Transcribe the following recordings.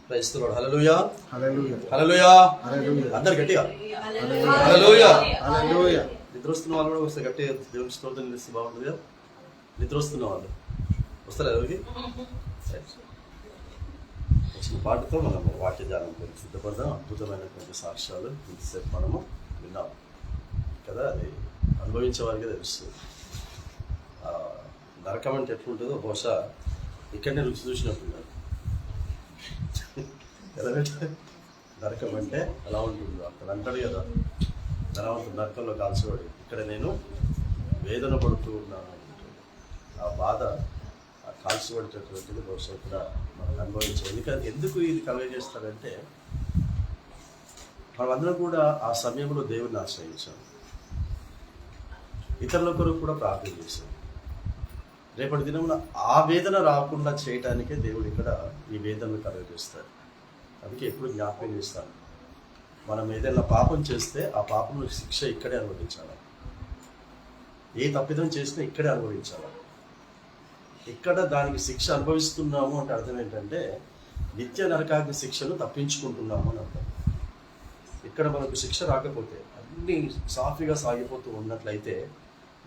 Praise the Lord. Hallelujah hallelujah hallelujah. Hallelujah అందరు గట్టిగా హల్లెలూయా. నిద్ర వస్తున్న వాళ్ళు కూడా వస్తే గట్టిగా దేవుని స్తోత్రం చేస్తే బాగుంటుంది కదా. నిద్ర వస్తున్న వాళ్ళు వస్తారు ఎవరికి వచ్చిన పాటతో మనం వాక్య ధ్యానం గురించి సిద్ధపడదాం. అద్భుతమైనటువంటి సాక్ష్యాలు ఇంతసేపు మనము విన్నాం కదా. అది అనుభవించే వారికి తెలుస్తుంది. నరకం అంటే ఎట్లుంటుందో బహుశా ఇక్కడనే రుచి చూసినట్టున్నారు. నరకం అంటే ఎలా ఉంటుందో అక్కడ అంటాడు కదా, ధనవంతుడు నరకంలో కాల్చేవాడు, ఇక్కడ నేను వేదన పడుతూ ఉన్నాను అంటుంది. ఆ బాధ, ఆ కాల్చిపడేటటువంటిది బహుశా ఇక్కడ మనం అనుభవించాం. ఎందుకు ఇది కలుగజేస్తాడంటే మనమందరం కూడా ఆ సమయంలో దేవుడిని ఆశ్రయించాం, ఇతరుల కొరకు కూడా ప్రార్థన చేశాం. రేపటి దినంలో ఆ వేదన రాకుండా చేయటానికే దేవుడు ఇక్కడ ఈ వేదనను కలుగజేస్తాడు. అందుకే ఎప్పుడు జ్ఞాపకం చేస్తాను, మనం ఏదైనా పాపం చేస్తే ఆ పాపం శిక్ష ఇక్కడే అనుభవించాలి. ఏ తప్పిదం చేసినా ఇక్కడే అనుభవించాలి. ఇక్కడ దానికి శిక్ష అనుభవిస్తున్నాము అంటే అర్థం ఏంటంటే నిత్య నరకాగ్ని శిక్షను తప్పించుకుంటున్నాము అని అర్థం. ఇక్కడ మనకు శిక్ష రాకపోతే అన్నీ సాఫీగా సాగిపోతూ ఉన్నట్లయితే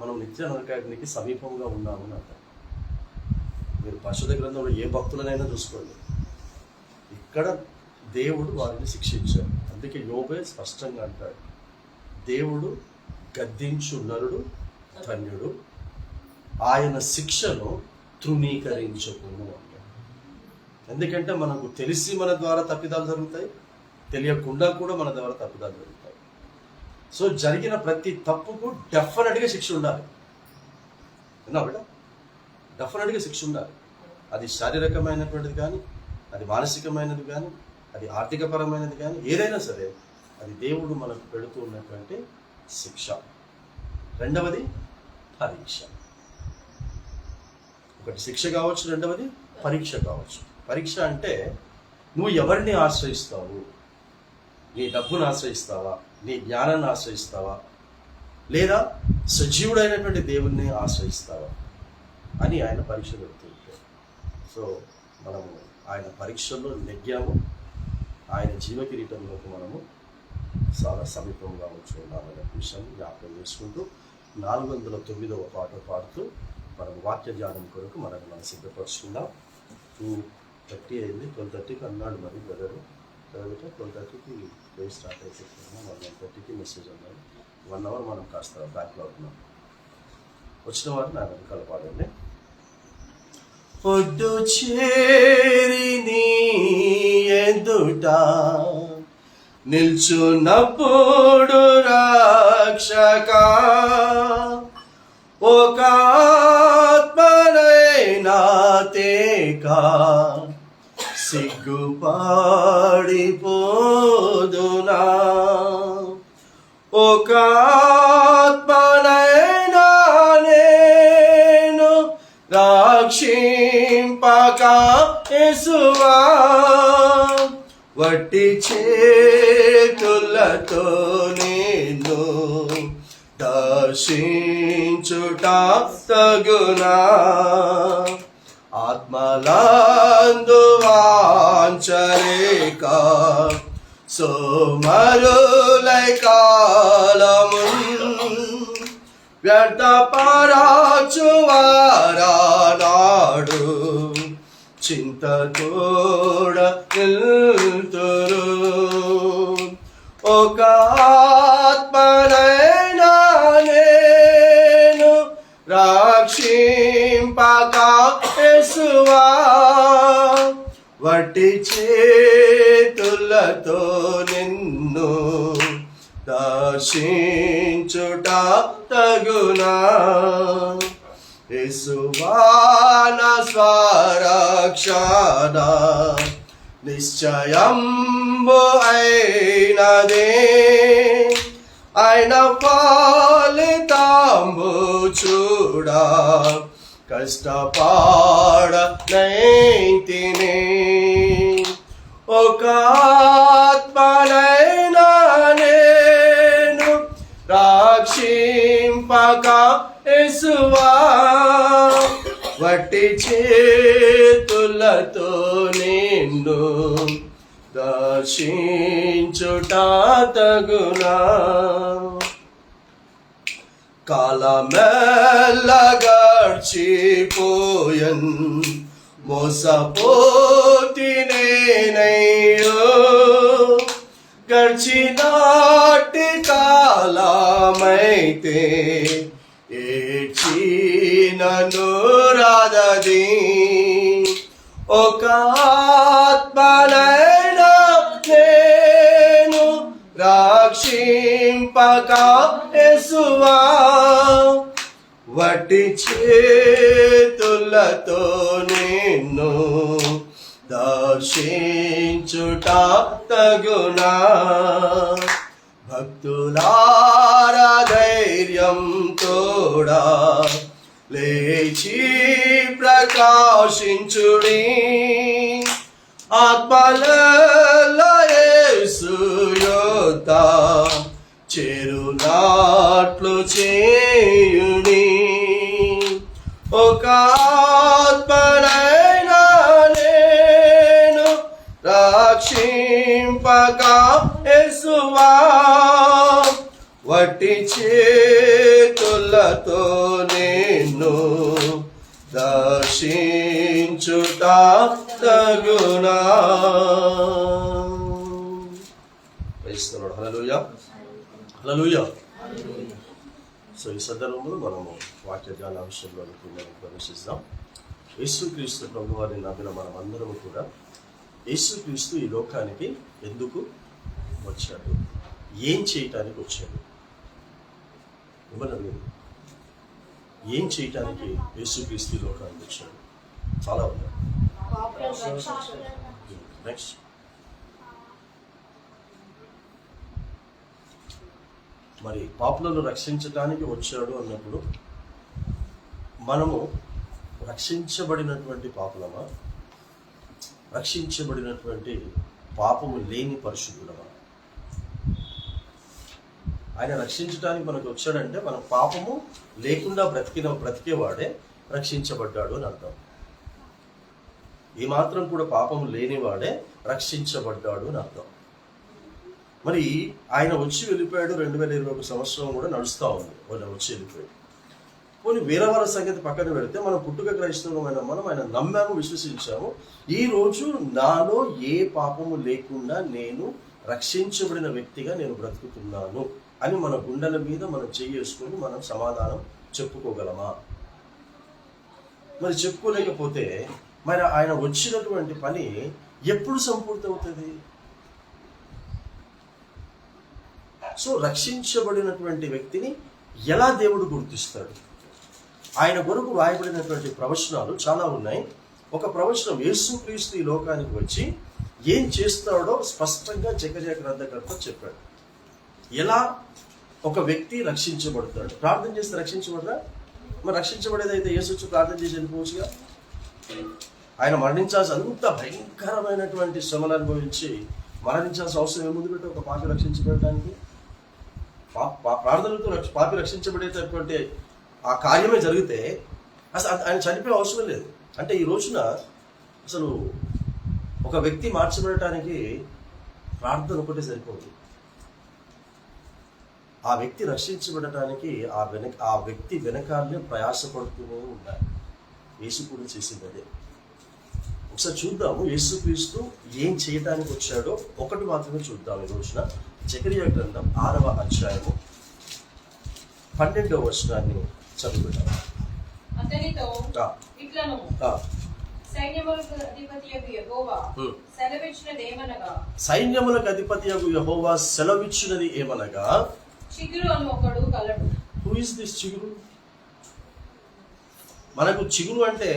మనం నిత్య నరకాగ్నికి సమీపంగా ఉన్నాము అని అర్థం. మీరు పరిశుద్ధ గ్రంథంలో ఏ భక్తులనైనా చూసుకోండి, ఇక్కడ దేవుడు వారిని శిక్షించాడు. అందుకే యోబే స్పష్టంగా అంటాడు, దేవుడు గద్దించు నరుడు ధన్యుడు, ఆయన శిక్షను తృణీకరించకును అంటాడు. ఎందుకంటే మనకు తెలిసి మన ద్వారా తప్పిదాలు జరుగుతాయి, తెలియకుండా కూడా మన ద్వారా తప్పిదాలు జరుగుతాయి. సో జరిగిన ప్రతి తప్పుకు డెఫినెట్గా శిక్ష ఉండాలి. విన్నా బిడ్డ, డెఫినెట్గా శిక్ష ఉండాలి. అది శారీరకమైనటువంటిది కానీ, అది మానసికమైనది కానీ, అది ఆర్థికపరమైనది కానీ, ఏదైనా సరే అది దేవుడు మనకు పెడుతూ ఉన్నటువంటి శిక్ష. రెండవది పరీక్ష. ఒకటి శిక్ష కావచ్చు, రెండవది పరీక్ష కావచ్చు. పరీక్ష అంటే నువ్వు ఎవరిని ఆశ్రయిస్తావు? నీ డబ్బును ఆశ్రయిస్తావా? నీ జ్ఞానాన్ని ఆశ్రయిస్తావా? లేదా సజీవుడైనటువంటి దేవుణ్ణి ఆశ్రయిస్తావా అని ఆయన పరీక్ష పెడుతుంటాడు. సో మనము ఆయన పరీక్షల్లో నెగ్గాము, ఆయన జీవకిరీటంలోకి మనము చాలా సమీపంగా వచ్చి ఉన్నామనే విషయాన్ని జ్ఞాపకం చేసుకుంటూ 409వ పాట పాడుతూ మనం వాక్య ధ్యానం కొరకు మనం సిద్ధపరుచుకుందాం. 2:30 అయింది, 12:30కి అన్నాడు మరి బ్రదరు. తర్వాత 12:30కి ప్రేయర్ స్టార్ట్ అయిపోతున్నాం. 1:30కి మెసేజ్ అన్నాడు. 1 అవర్ మనం కాస్త బ్యాక్లో ఉన్నాం. వచ్చిన వారు నా వెనకాల పాడండి. పొద్దు చేరి నీ ఎదుట నిల్చున్నప్పుడు రక్షకా, ఒక ఆత్మనైనా తేకా సిగ్గుపడిపోదునా, ఒక ఆత్మనైనా నేను రక్షింపక యేసువా, వట్టి చేతులతో నేను దర్శించుట తగునా, ఆత్మలందు వాంఛలేక సోమరులై కాలమున్ వ్యర్థపరచువారానాడు చింతతోడ నిల్తురు, ఒక ఆత్మనైనా నేను రక్షింపక యేసువా, వట్టి చేతులతో నిన్ను దర్శించుట తగునా, యేసువా నా స్వరక్షణ నిశ్చయంబు అయినదే, ఆయన ఫలితంబు చూడా కష్టపడనైతిని, ఒక ఆత్మనైనా నేను రక్షింపక యేసువా, వట్టి చేతులతో నిన్ను దర్శించుట తగునా. కాలమెల్ల గడిచిపోయన్ మోసపోతి నేనయ్యో. గడిచినాటి కాలమైతే ఏడ్చినను రాదది. ఒక ఆత్మనైనా నేను రక్షింపక యేసువా. వట్టి చేతులతో నిన్ను దర్శించుట తగునా. భక్తులార ధైర్యం తోడా లేచి ప్రకాశించుడి. ఆత్మలలో యేసు యొద్ద చేరునాట్లు చేయుడి. ఒక ఆత్మనైనా నేను రక్షింపక యేసువా. వట్టి చేతులతో నిన్ను దర్శించుట తగునా. హల్లెలూయా, హల్లెలూయా. సో ఈ సందర్భంలో మనము వాక్య ధ్యాన విషయంలోనికి మనం ప్రవేశిస్తాం. యేసుక్రీస్తు ప్రభు వారిని నమ్మిన మనం అందరము కూడా యేసుక్రీస్తు ఈ లోకానికి ఎందుకు వచ్చాడు, ఏం చేయటానికి వచ్చాడు, ఇవ్వలేదు. ఏం చేయటానికి యేసుక్రీస్తు ఈ లోకానికి వచ్చాడు? చాలా ఉన్నాయి. నెక్స్ట్, మరి పాపులను రక్షించటానికి వచ్చాడు అన్నప్పుడు మనము రక్షించబడినటువంటి పాపులమా, రక్షించబడినటువంటి పాపము లేని పరిశుద్ధులమా? ఆయన రక్షించడానికి మనకు వచ్చాడంటే మన పాపము లేకుండా బ్రతికేవాడే రక్షించబడ్డాడు అని అర్థం. ఏమాత్రం కూడా పాపము లేనివాడే రక్షించబడ్డాడు అని అర్థం. మరి ఆయన వచ్చి వెళ్ళిపోయాడు. 2021 సంవత్సరం కూడా నడుస్తూ ఉంది. వాళ్ళు వచ్చి వెళ్ళిపోయాడు. పోనీ వేరే వాళ్ళ సంగతి పక్కన పెడితే మనం పుట్టుక క్రైస్తవులమైన మనం ఆయన నమ్మాము, విశ్వసించాము. ఈ రోజు నాలో ఏ పాపము లేకుండా నేను రక్షించబడిన వ్యక్తిగా నేను బ్రతుకుతున్నాను అని మన గుండెల మీద మనం చేసుకొని మనం సమాధానం చెప్పుకోగలమా? మరి చెప్పుకోలేకపోతే మరి ఆయన వచ్చినటువంటి పని ఎప్పుడు సంపూర్తి అవుతుంది? సో రక్షించబడినటువంటి వ్యక్తిని ఎలా దేవుడు గుర్తిస్తాడు? ఆయన కొరకు రాయబడినటువంటి ప్రవచనాలు చాలా ఉన్నాయి. ఒక ప్రవచనం, యేసుక్రీస్తు ఈ లోకానికి వచ్చి ఏం చేస్తాడో స్పష్టంగా జకర్యా గ్రంథకర్త చెప్పాడు. ఎలా ఒక వ్యక్తి రక్షించబడతాడు? ప్రార్థన చేస్తే రక్షించబడరా? మరి రక్షించబడేదైతే యేసు వచ్చి ప్రార్థన చేసి వెళ్ళిపోవచ్చుగా. ఆయన మరణించాల్సి అంత భయంకరమైనటువంటి శ్రమను అనుభవించి మరణించాల్సిన అవసరం ఏముంది పెట్టి ఒక పాపి రక్షించబడటానికి? ప్రార్థనలతో పాపి రక్షించబడేటటువంటి ఆ కార్యమే జరిగితే అసలు ఆయన చనిపోయే అవసరం లేదు. అంటే ఈ రోజున అసలు ఒక వ్యక్తి మార్చబడటానికి ప్రార్థన ఒకటే సరిపోదు. ఆ వ్యక్తి రక్షించబడటానికి ఆ వ్యక్తి వెనకాలనే ప్రయాసపడుతూనే ఉండాలి. యేసు కూడా చేసింది అదే. ఒకసారి చూద్దాము యేసుక్రీస్తు ఏం చేయడానికి వచ్చాడో ఒకటి మాత్రమే చూద్దాం ఈ రోజున. జకర్యా గ్రంథం 6వ అధ్యాయము 12వ వచనాన్ని చదువుకుంటాం. అతనితో ఇట్లను సైన్యములకు అధిపతియగు యెహోవా సెలవిచ్చినదేమనగా, సైన్యములకు అధిపతియగు యెహోవా సెలవిచ్చినది ఏమనగా, చిగురు అను ఒకడు కలడు. హూ ఇస్ దిస్ చిగురు? మనకు చిగురు అంటే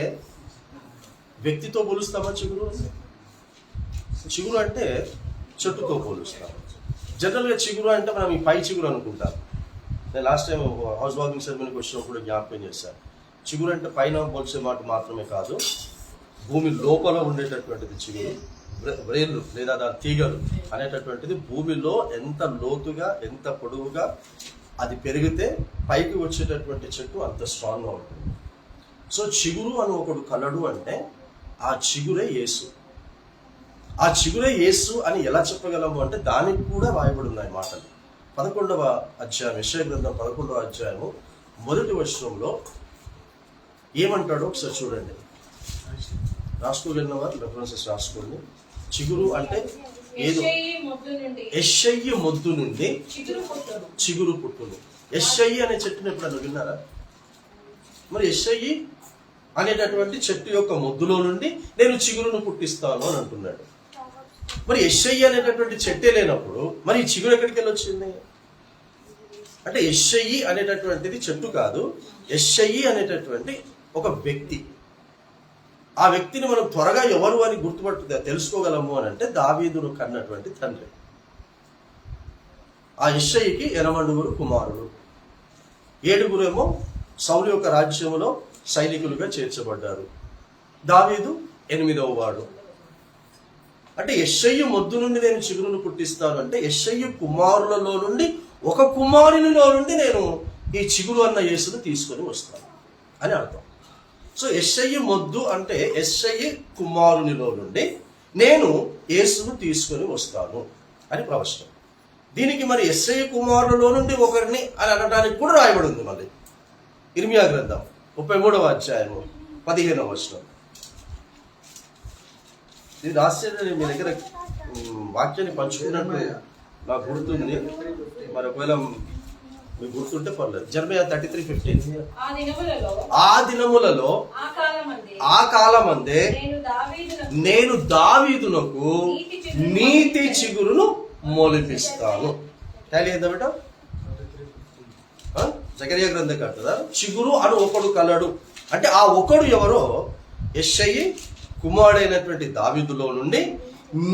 వ్యక్తితో పోలుస్తామా? చిగురు అంటే చెట్టుతో పోలుస్తాం. జనరల్గా చిగురు అంటే మనం ఈ పై చిగురు అనుకుంటాం. నేను లాస్ట్ టైం హౌస్ వార్మింగ్ సెరమనీకి వచ్చినప్పుడు జ్ఞాపకం చేశాను. చిగురు అంటే పైన పోల్చే మాట మాత్రమే కాదు, భూమి లోపల ఉండేటటువంటిది చిగురు. వ్రేళ్ళు లేదా దాని తీగలు అనేటటువంటిది భూమిలో ఎంత లోతుగా ఎంత పొడవుగా అది పెరిగితే పైకి వచ్చేటటువంటి చెట్టు అంత స్ట్రాంగ్గా ఉంటుంది. సో చిగురు అని ఒకడు కలడు అంటే ఆ చిగురే యేసు. ఆ చిగురే యేసు అని ఎలా చెప్పగలము అంటే దానికి కూడా రాయబడి ఉన్నాయి మాటలు. 11వ అధ్యాయం, యెషయా గ్రంథం 11వ అధ్యాయము 1వ వచనంలో ఏమంటాడో ఒకసారి చూడండి. రాసుకోగలిగిన వారు రెఫరెన్సెస్ రాసుకోండి. చిగురు అంటే ఏదో యెషయి మొద్దు నుండి చిగురు పుట్టును. యెషయి అనే చెట్టును ఎప్పుడన్నా విన్నారా? మరి యెషయి అనేటటువంటి చెట్టు యొక్క మొద్దులో నుండి నేను చిగురును పుట్టిస్తాను అని అంటున్నాడు. మరి యెషయి అనేటటువంటి చెట్టే లేనప్పుడు మరి ఈ చిగురు ఎక్కడికి వెళ్ళి వచ్చింది అంటే యెషయి అనేటటువంటిది చెట్టు కాదు. యెషయి అనేటటువంటి ఒక వ్యక్తి. ఆ వ్యక్తిని మనం త్వరగా ఎవరు అని తెలుసుకోగలము అని అంటే దావీదును కన్నటువంటి తండ్రి. ఆ యెషయికి 8 కుమారులు, 7 సౌలు యొక్క రాజ్యములో సైనికులుగా చేర్చబడ్డారు. దావీదు 8వ వాడు. అంటే యెషయి మొద్దు నుండి నేను చిగురును పుట్టిస్తాను అంటే యెషయి కుమారులలో నుండి ఒక కుమారునిలో నుండి నేను ఈ చిగురు అన్న యేసును తీసుకొని వస్తాను అని అర్థం. సో యెషయి మొద్దు అంటే యెషయి కుమారునిలో నుండి నేను యేసును తీసుకొని వస్తాను అని ప్రవచనం. దీనికి మరి యెషయి కుమారులలో నుండి ఒకరిని అని అనడానికి కూడా రాయబడి ఉంది. మళ్ళీ ఇర్మియా గ్రంథం 33వ అధ్యాయము 15వ వచనం. ఇది రాసేది మీ దగ్గర వాక్యాన్ని పంచుకున్నట్టు నాకు గుర్తుంది. మరి ఒకవేళ మీకు గుర్తుంటే పర్లేదు. జెరమయా 33:15. ఆ దినములలో ఆ కాలమందే నేను దావీదునకు నీతి చిగురును మొలిపిస్తాను. టాలీ ఏందా బేట? జకరియా గ్రంథకర్త చిగురు అని ఒకడు కలడు అంటే ఆ ఒకడు ఎవరో యెషయి కుమారుడైనటువంటి దావీదులో నుండి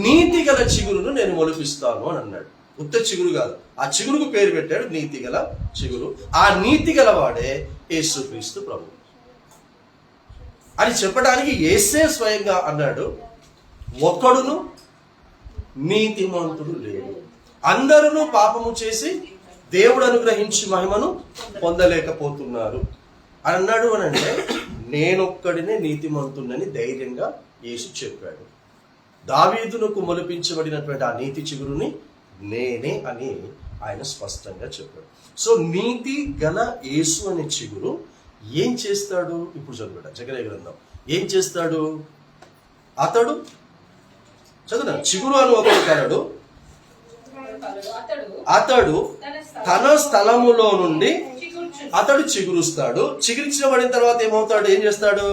నీతి గల చిగురును నేను మొలిపిస్తాను అని అన్నాడు. ఉత్త చిగురు కాదు, ఆ చిగురుకు పేరు పెట్టాడు నీతి గల చిగురు. ఆ నీతి గల వాడే యేసుక్రీస్తు ప్రభు అని చెప్పడానికి యేసే స్వయంగా అన్నాడు, ఒక్కడును నీతిమంతుడు లేడు, అందరూ పాపము చేసి దేవుడు అనుగ్రహించి మహిమను పొందలేకపోతున్నారు అని అన్నాడు. అని అంటే నేనొక్కడినే నీతిమంతుడని ధైర్యంగా యేసు చెప్పాడు. దావీదునకు మొలిపించబడినటువంటి ఆ నీతి చిగురుని నేనే అని ఆయన స్పష్టంగా చెప్పాడు. సో నీతి గల యేసు అనే చిగురు ఏం చేస్తాడు? ఇప్పుడు చదువుతాడు జకరియా గ్రంథం. ఏం చేస్తాడు? అతడు చదువు చిగురు అని ఒకడు కలడు, అతడు తన స్థలములో నుండి అతడు చిగురుస్తాడు. చిగురించబడిన తర్వాత ఏమవుతాడు? ఏం చేస్తాడు?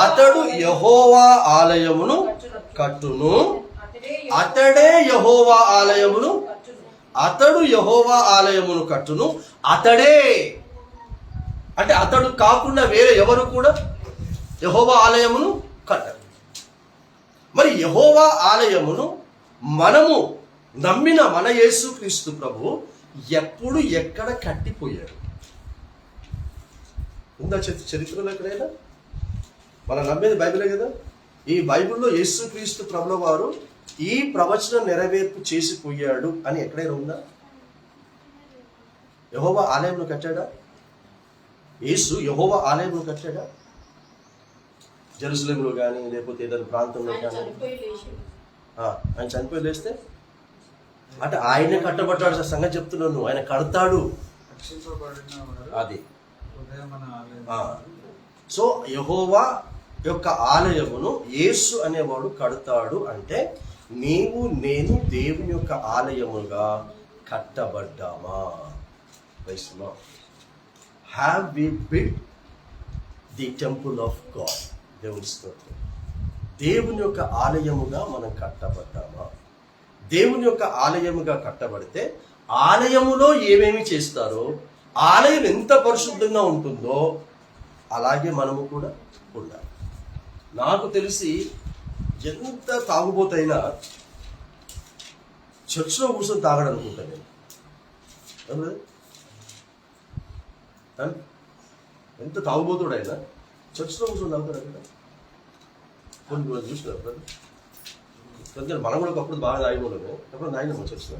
అతడు యెహోవా ఆలయమును కట్టును. అతడే యెహోవా ఆలయమును అతడు యెహోవా ఆలయమును కట్టును. అతడే అంటే అతడు కాకుండా వేరే ఎవరు కూడా యెహోవా ఆలయమును కట్టరు. మరి యెహోవా ఆలయమును మనము నమ్మిన మన యేసుక్రీస్తు ప్రభు ఎప్పుడు ఎక్కడ కట్టిపోయాడు? ఉందా చరిత్రలో ఎక్కడైనా? మనం నమ్మేది బైబిలే కదా. ఈ బైబిల్లో యేసుక్రీస్తు ప్రభుల వారు ఈ ప్రవచనం నెరవేర్పు చేసిపోయాడు అని ఎక్కడైనా ఉందా? యెహోవా ఆలయంలో కట్టాడా? యేసు యెహోవా ఆలయంలో కట్టాడా? జెరూసలేంలో కానీ లేకపోతే ఏదైనా ప్రాంతంలో కానీ ఆయన చనిపోయి లేస్తే అంటే ఆయనే కట్టబడ్డాడు సంగతి చెప్తున్నాను. ఆయన కడతాడు అది. సో యెహోవా యొక్క ఆలయమును యేసు అనేవాడు కడతాడు అంటే నీవు నేను దేవుని యొక్క ఆలయముగా కట్టబడ్డామా? Have we built the temple of God. దేవుని స్తోత్రం. దేవుని యొక్క ఆలయముగా మనం కట్టబడ్డామా? దేవుని యొక్క ఆలయముగా కట్టబడితే ఆలయములో ఏమేమి చేస్తారో, ఆలయం ఎంత పరిశుద్ధంగా ఉంటుందో అలాగే మనము కూడా ఉండాలి. నాకు తెలిసి ఎంత తాగుబోతైనా చర్చ్లో కూర్చొని తాగడం అనుకుంటాను నేను. ఎంత తాగుబోతుడైనా చర్చ్లో కూర్చొని తాగుతాడు కదా. కొన్ని రోజులు చూసినారు మనం కూడా ఒకప్పుడు బాగా తాగిపోవడమే. ఎప్పుడు తాగినాము చర్చ్లో.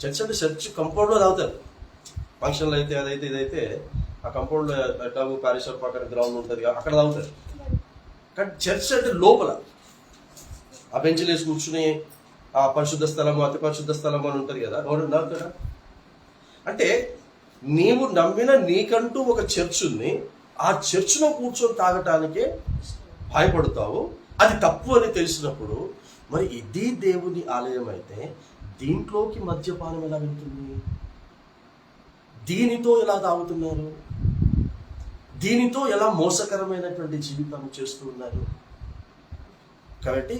చర్చ్ అంటే చర్చ్ కంపౌండ్లో తాగుతారు. ఫంక్షన్లు అయితే అదైతే ఇదైతే ఆ కంపౌండ్లో ఎట్లాగో పారిశ్రామిక పక్కన గ్రౌండ్ ఉంటుంది అక్కడ తాగుతారు. కానీ చర్చ్ అంటే లోపల ఆ బెంచ్లు వేసి కూర్చుని ఆ పరిశుద్ధ స్థలము అతి పరిశుద్ధ స్థలము అని ఉంటుంది కదా, ఎవరు అక్కడ? అంటే నీవు నమ్మిన నీకంటూ ఒక చర్చ్ ఉంది, ఆ చర్చ్లో కూర్చొని తాగటానికే భయపడతావు. అది తప్పు అని తెలిసినప్పుడు మరి ఇది దేవుని ఆలయం అయితే దీంట్లోకి మద్యపానం ఎలా వెళ్తుంది? దీనితో ఎలా తాగుతున్నారు? దీనితో ఎలా మోసకరమైనటువంటి జీవితాన్ని చేస్తూ ఉన్నారు? కాబట్టి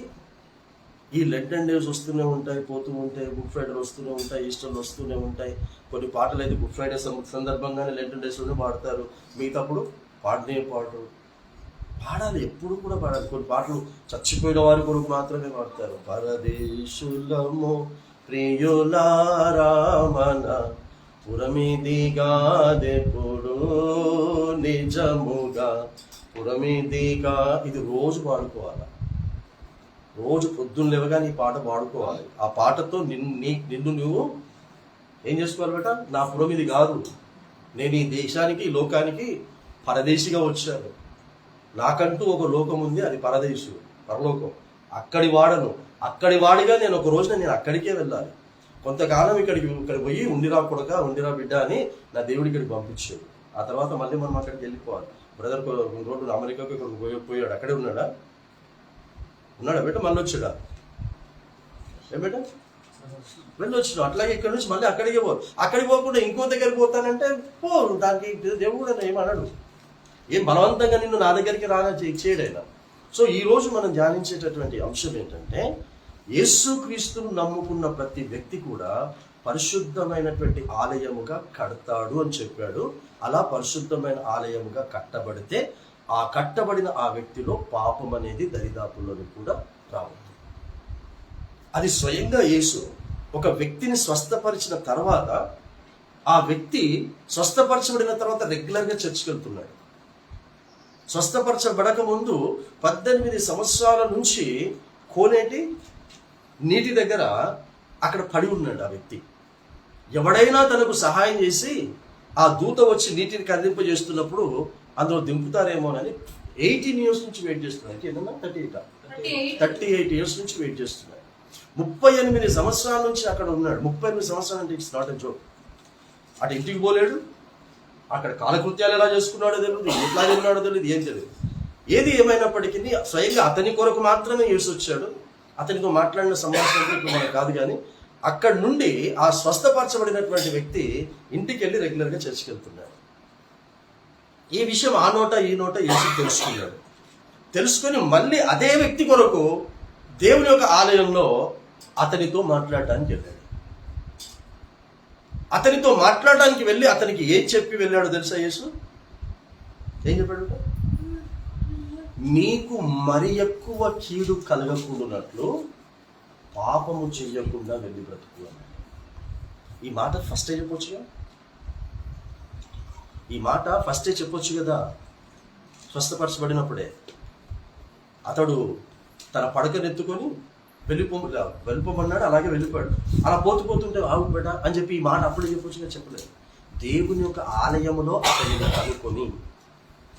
ఈ లెంట్ అండ్ డేస్ వస్తూనే ఉంటాయి, పోతూ ఉంటాయి, గుడ్ ఫ్రైడే వస్తూనే ఉంటాయి, ఈస్టర్లు వస్తూనే ఉంటాయి. కొన్ని పాటలు అయితే గుడ్ ఫ్రైడే సందర్భంగానే లెంట్ అండ్ డేస్లోనే పాడతారు, మిగతాప్పుడు పాడనే పాడాలి, ఎప్పుడు కూడా పాడాలి. కొన్ని పాటలు చచ్చిపోయిన వారి కొరకు మాత్రమే పాడతారు. పరదేశులము ప్రియులారా మన పురమిదిగాదెప్పుడు నిజముగా పురమిదిగా, ఇది రోజు పాడుకోవాలి. రోజు పొద్దున్న లేవగా నీ పాట పాడుకోవాలి. ఆ పాటతో నిన్ను నువ్వు ఏం చేసుకోవాలి బేట? నా పురం ఇది కాదు, నేను ఈ దేశానికి ఈ లోకానికి పరదేశిగా వచ్చాను, నాకంటూ ఒక లోకం ఉంది, అది పరదేశు పరలోకం. అక్కడి వాడిగా నేను ఒక రోజున నేను అక్కడికే వెళ్ళాలి. కొంతకాలం ఇక్కడ పోయి ఉండిరా కొడక ఉండిరా బిడ్డ అని నా దేవుడి ఇక్కడికి పంపించాడు. ఆ తర్వాత మళ్ళీ మనం అక్కడికి వెళ్ళిపోవాలి. బ్రదర్ రోడ్డు అమెరికాకు ఇక్కడ పోయాడు, అక్కడే ఉన్నాడా బేట? మళ్ళీ వచ్చాడా? ఏం బేట? వెళ్ళొచ్చు. అట్లాగే ఇక్కడ నుంచి మళ్ళీ అక్కడికే పోరు. అక్కడికి పోకుండా ఇంకో దగ్గరికి పోతానంటే పోరు. దానికి దేవుడు ఏమన్నాడు? ఏం బలవంతంగా నిన్ను నా దగ్గరికి రాగా చేయడైనా. సో ఈరోజు మనం ధ్యానించేటటువంటి అంశం ఏంటంటే, యేసుక్రీస్తును నమ్ముకున్న ప్రతి వ్యక్తి కూడా పరిశుద్ధమైనటువంటి ఆలయముగా కడతాడు అని చెప్పాడు. అలా పరిశుద్ధమైన ఆలయముగా కట్టబడితే ఆ కట్టబడిన ఆ వ్యక్తిలో పాపం అనేది దరిదాపుల్లోని కూడా రావద్దు. అది స్వయంగా యేసు ఒక వ్యక్తిని స్వస్థపరిచిన తర్వాత, ఆ వ్యక్తి స్వస్థపరచబడిన తర్వాత రెగ్యులర్గా చర్చికి వెళ్తున్నాడు. స్వస్థపరచబడక ముందు 18 సంవత్సరాల నుంచి కోనేటి నీటి దగ్గర అక్కడ పడి ఉన్నాడు ఆ వ్యక్తి. ఎవడైనా తనకు సహాయం చేసి ఆ దూత వచ్చి నీటిని కదిలింపజేస్తున్నప్పుడు అందులో దింపుతారేమోనని 18 ఇయర్స్ నుంచి వెయిట్ చేస్తున్నాడు. 38 ఇయర్స్ నుంచి వెయిట్ చేస్తున్నాడు. 38 సంవత్సరాల నుంచి అక్కడ ఉన్నాడు. 38 సంవత్సరాలు అంటే ఇట్స్ నాట్ ఎ జోక్. అటు ఇంటికి పోలేడు, అక్కడ కాలకృత్యాలు ఎలా చేసుకున్నాడో తెలియదు, ఎట్లా ఉన్నాడో తెలియదు, ఏం తెలియదు. ఏది ఏమైనప్పటికీ స్వయంగా అతని కొరకు మాత్రమే యేసు వచ్చాడు. అతనితో మాట్లాడిన సంభాషణ ఇప్పుడు మనకు కాదు, కానీ అక్కడి నుండి ఆ స్వస్థపరచబడినటువంటి వ్యక్తి ఇంటికి వెళ్ళి రెగ్యులర్గా చర్చికి వెళ్తున్నాడు. ఈ విషయం ఆ నోట ఈ నోట యేసు తెలుసుకున్నాడు. తెలుసుకొని మళ్ళీ అదే వ్యక్తి కొరకు దేవుని యొక్క ఆలయంలో అతనితో మాట్లాడటానికి వెళ్ళాడు. అతనితో మాట్లాడడానికి వెళ్ళి అతనికి ఏం చెప్పి వెళ్ళాడో తెలుసా యేసు? ఏం చెప్పాడు? నీకు మరి ఎక్కువ కీడు కలగకుండానట్లు పాపము చెయ్యకుండా వెళ్ళి బ్రతుకు అన్నాడు. ఈ మాట ఫస్టే చెప్పొచ్చుగా, కదా. స్వస్థపరచబడినప్పుడే అతడు తన పడకనెత్తుకొని వెళ్ళిపోమన్నాడు, అలాగే వెళ్ళిపోయాడు. అలా పోతుంటే ఆవు బేట అని చెప్పి ఈ మాట అప్పుడే చెప్పొచ్చుగా, చెప్పలేదు. దేవుని యొక్క ఆలయములో అతనిని కనుక్కొని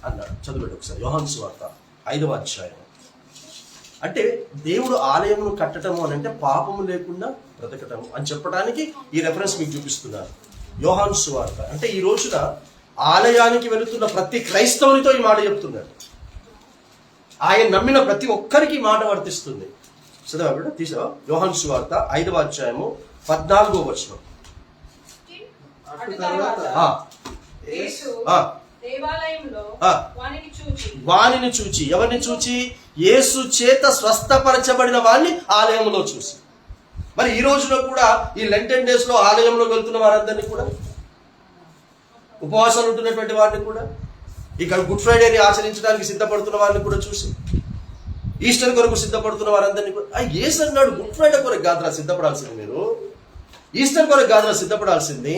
అన్నాడు. చదువుడు ఒకసారి యోహాను సువార్త 5వ అధ్యాయం. అంటే దేవుడు ఆలయమును కట్టడము అని అంటే పాపము లేకుండా బ్రతకటము అని చెప్పడానికి ఈ రెఫరెన్స్ మీకు చూపిస్తున్నాను. యోహాను సువార్త అంటే ఈ రోజున ఆలయానికి వెళుతున్న ప్రతి క్రైస్తవునితో ఈ మాట చెప్తున్నాడు. ఆయన నమ్మిన ప్రతి ఒక్కరికి ఈ మాట వర్తిస్తుంది. చదవ బిడ్డ, తీసావా? యోహాను సువార్త 5వ అధ్యాయము 14వ వచనం. వానిని చూచి, ఎవరిని చూచి? యేసు చేత స్వస్థపరచబడిన వారిని ఆలయంలో చూసి. మరి ఈ రోజులో కూడా ఈ లెంటెన్ డేస్ లో ఆలయంలో వెళ్తున్న వారందరినీ కూడా, ఉపవాసాలు ఉంటున్నటువంటి వారిని కూడా, ఇక్కడ గుడ్ ఫ్రైడేని ఆచరించడానికి సిద్ధపడుతున్న వారిని కూడా చూసి, ఈస్టర్ కొరకు సిద్ధపడుతున్న వారందరినీ కూడా యేసు అన్నాడు, గుడ్ ఫ్రైడే కొరకు కాదురా సిద్ధపడాల్సింది, మీరు ఈస్టర్ కొరకు కాదురా సిద్ధపడాల్సింది,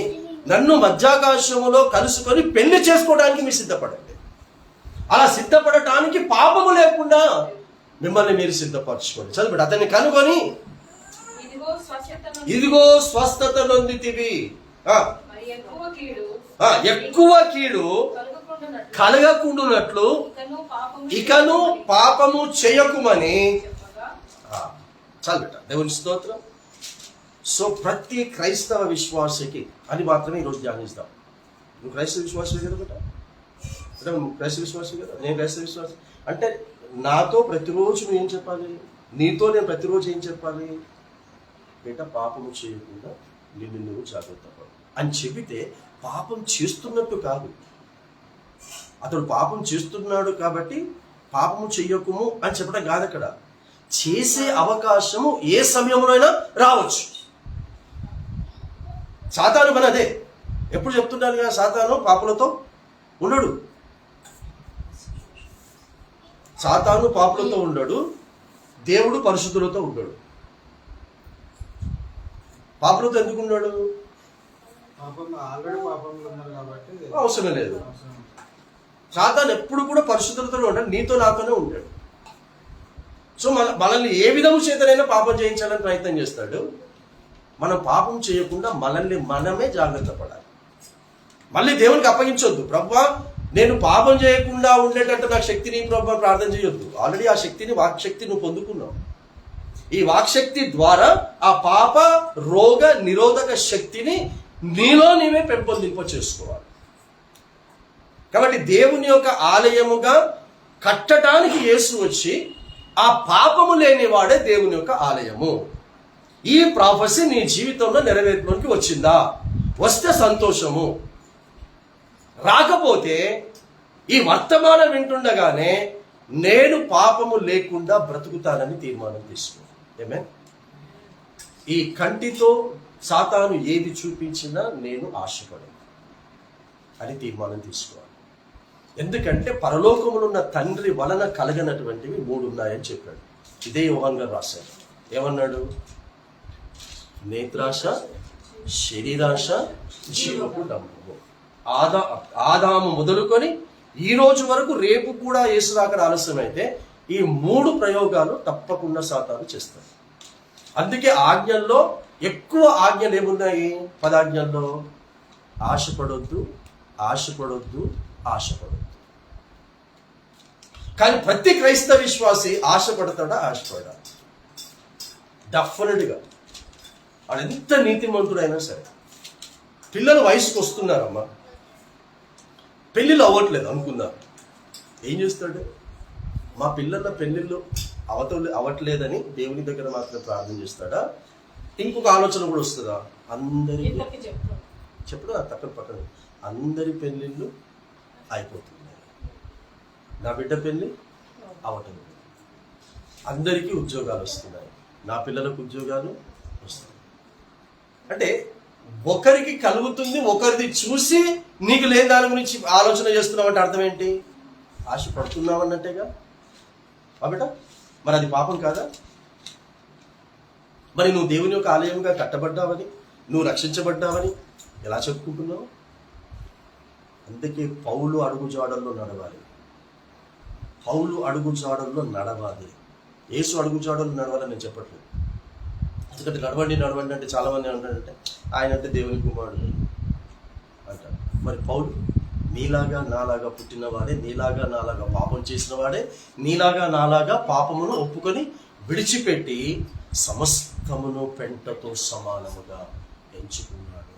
నన్ను మధ్యాకాశములో కలుసుకొని పెళ్లి చేసుకోవడానికి మీరు సిద్ధపడండి. అలా సిద్ధపడటానికి పాపము లేకుండా మిమ్మల్ని మీరు సిద్ధపరచుకోండి. చదువు, అతన్ని కనుగొని ఇదిగో స్వస్థత నొందితివి, ఎక్కువ కీడు కలగకుండునట్లు ఇకను పాపము చేయకుమని. చాలు బెట, దేవుని స్తోత్రం. సో ప్రతి క్రైస్తవ విశ్వాసకి అని మాత్రమే ఈరోజు ధ్యానిస్తాం. నువ్వు క్రైస్తవ విశ్వాసమే కదా బెట, అంటే క్రైస్తవ విశ్వాసం కదా, నేను క్రైస్తవ విశ్వాసం అంటే నాతో ప్రతిరోజు నువ్వు ఏం చెప్పాలి, నీతో నేను ప్రతిరోజు ఏం చెప్పాలి, బేట పాపము చేయకుండా నిన్ను నువ్వు జాగ్రత్త పడు అని చెబితే పాపం చేస్తున్నట్టు కాదు. అతడు పాపం చేస్తున్నాడు కాబట్టి పాపము చెయ్యకుము అని చెప్పడం కాదు. అక్కడ చేసే అవకాశము ఏ సమయంలోనైనా రావచ్చు. సాతాను మన అదే ఎప్పుడు చెప్తున్నాను కదా, సాతాను పాపులతో ఉండడు. సాతాను పాపులతో ఉండడు, దేవుడు పరిశుద్ధులతో ఉండడు. పాపులతో ఎందుకు ఉన్నాడు? అవసరం లేదు. సాతాను ఎప్పుడు కూడా పరిశుద్ధులతో ఉంటాడు, నీతో నాతోనే ఉంటాడు. సో మనల్ని ఏ విధము చేతనైనా పాపం చేయించాలని ప్రయత్నం చేస్తాడు. మనం పాపం చేయకుండా మనల్ని మనమే జాగ్రత్త పడాలి. మళ్ళీ దేవునికి అప్పగించొద్దు. ప్రభువా నేను పాపం చేయకుండా ఉండేటట్టు నాకు శక్తిని ప్రభు ప్రార్థన చేయొద్దు. ఆల్రెడీ ఆ శక్తిని, వాక్శక్తి నువ్వు పొందుకున్నావు. ఈ వాక్శక్తి ద్వారా ఆ పాప రోగ నిరోధక శక్తిని నీలో నీవే పెంపొందింప చేసుకోవాలి. కాబట్టి దేవుని యొక్క ఆలయముగా కట్టడానికి యేసు వచ్చి ఆ పాపము లేనివాడే దేవుని యొక్క ఆలయము. ఈ ప్రాఫెసీ నీ జీవితంలో నెరవేర్పులోకి వచ్చిందా? వస్తే సంతోషము, రాకపోతే ఈ వర్తమానం వింటుండగానే నేను పాపము లేకుండా బ్రతుకుతానని తీర్మానం తీసుకో. ఏమే ఈ కంటితో సాతాను ఏది చూపించినా నేను ఆశపడను అని తీర్మానం తీసుకోవాలి. ఎందుకంటే పరలోకములో ఉన్న తండ్రి వలన కలగనటువంటివి 3 ఉన్నాయని చెప్పాడు. ఇదే యోహాన్ గారు రాశారు. ఏమన్నాడు? నేత్రాశ, శరీరాశ, జీవపు డంబము. ఆదాము మొదలుకొని ఈ రోజు వరకు, రేపు కూడా యేసు రాకడ ఆలస్యమైతే ఈ 3 ప్రయోగాలు తప్పకుండా సాతాను చేస్తాడు. అందుకే ఆజ్ఞల్లో ఎక్కువ ఆజ్ఞలు ఏమున్నాయి? 10 ఆజ్ఞల్లో ఆశపడొద్దు, ఆశపడొద్దు, ఆశపడొద్దు. కానీ ప్రతి క్రైస్తవ విశ్వాసి ఆశపడతాడా? ఆశపడా. డెఫినెట్గా వాడు ఎంత నీతిమంతుడైనా సరే. పిల్లలు వయసుకు వస్తున్నారమ్మా, పెళ్ళిళ్ళు అవ్వట్లేదు అనుకుందాం. ఏం చేస్తాడు? మా పిల్లల పెళ్ళిళ్ళు అవ్వట్లేదని దేవుని దగ్గర మాత్రం ప్రార్థన చేస్తాడా? ఇంకొక ఆలోచన కూడా వస్తుందా? అందరి చెప్పడం తక్కువ పక్కన అందరి పెళ్ళిళ్ళు అయిపోతున్నాయి, నా బిడ్డ పెళ్ళి అవటం లేదు. అందరికీ ఉద్యోగాలు వస్తున్నాయి, నా పిల్లలకు ఉద్యోగాలు వస్తున్నాయి. అంటే ఒకరికి కలుగుతుంది, ఒకరిది చూసి నీకు లేని దాని గురించి ఆలోచన చేస్తున్నావు అంటే అర్థం ఏంటి? ఆశపడుతున్నావు అన్నట్టేగా బిడ్డ. మరి అది పాపం కాదా? మరి నువ్వు దేవుని యొక్క ఆలయంగా కట్టబడ్డావని, నువ్వు రక్షించబడ్డావని ఎలా చెప్పుకుంటున్నావు? అందుకే పౌలు అడుగుజాడల్లో నడవాలి. పౌలు అడుగుజాడల్లో నడవాలి. యేసు అడుగుజాడల్లో నడవాలని నేను చెప్పట్లేదు. ఎందుకంటే నడవండి అంటే చాలా మంది అంటారంటే ఆయన అంటే దేవుని కుమారుడు అంటారు. మరి పౌలు నీలాగా నాలాగా పుట్టినవాడే, నీలాగా నాలాగా పాపం చేసిన వాడే, నీలాగా నాలాగా పాపమును ఒప్పుకొని విడిచిపెట్టి సమస్తమును పెంటతో సమానముగా ఎంచుకున్నాడు.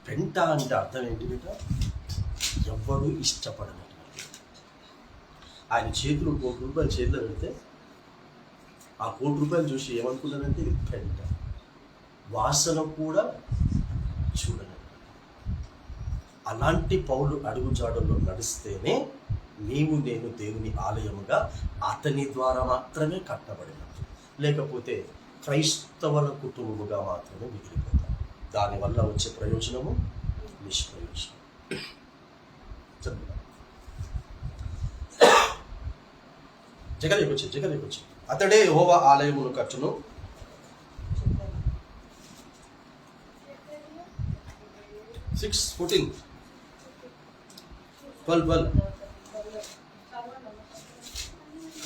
పెంట అంటే అర్థం ఏంటి బిడ్డ? ఎవ్వరూ ఇష్టపడనటువంటి. ఆయన చేతులు ₹1 చేతిలో పెడితే ఆ ₹1 చూసి ఏమనుకున్నానంటే ఇది పెంట, వాసన కూడా చూడలేదు. అలాంటి పౌలు అడుగుజాడల్లో నడిస్తేనే నీవు నేను దేవుని ఆలయముగా అతని ద్వారా మాత్రమే కట్టబడినట్టు. లేకపోతే క్రైస్తవుల కుటుంబముగా మాత్రమే మిగిలిపోతాం. దానివల్ల వచ్చే ప్రయోజనము నిష్ప్రయోజనం. జగదేకొచ్చి అతడే యెహోవా ఆలయమును కట్టును.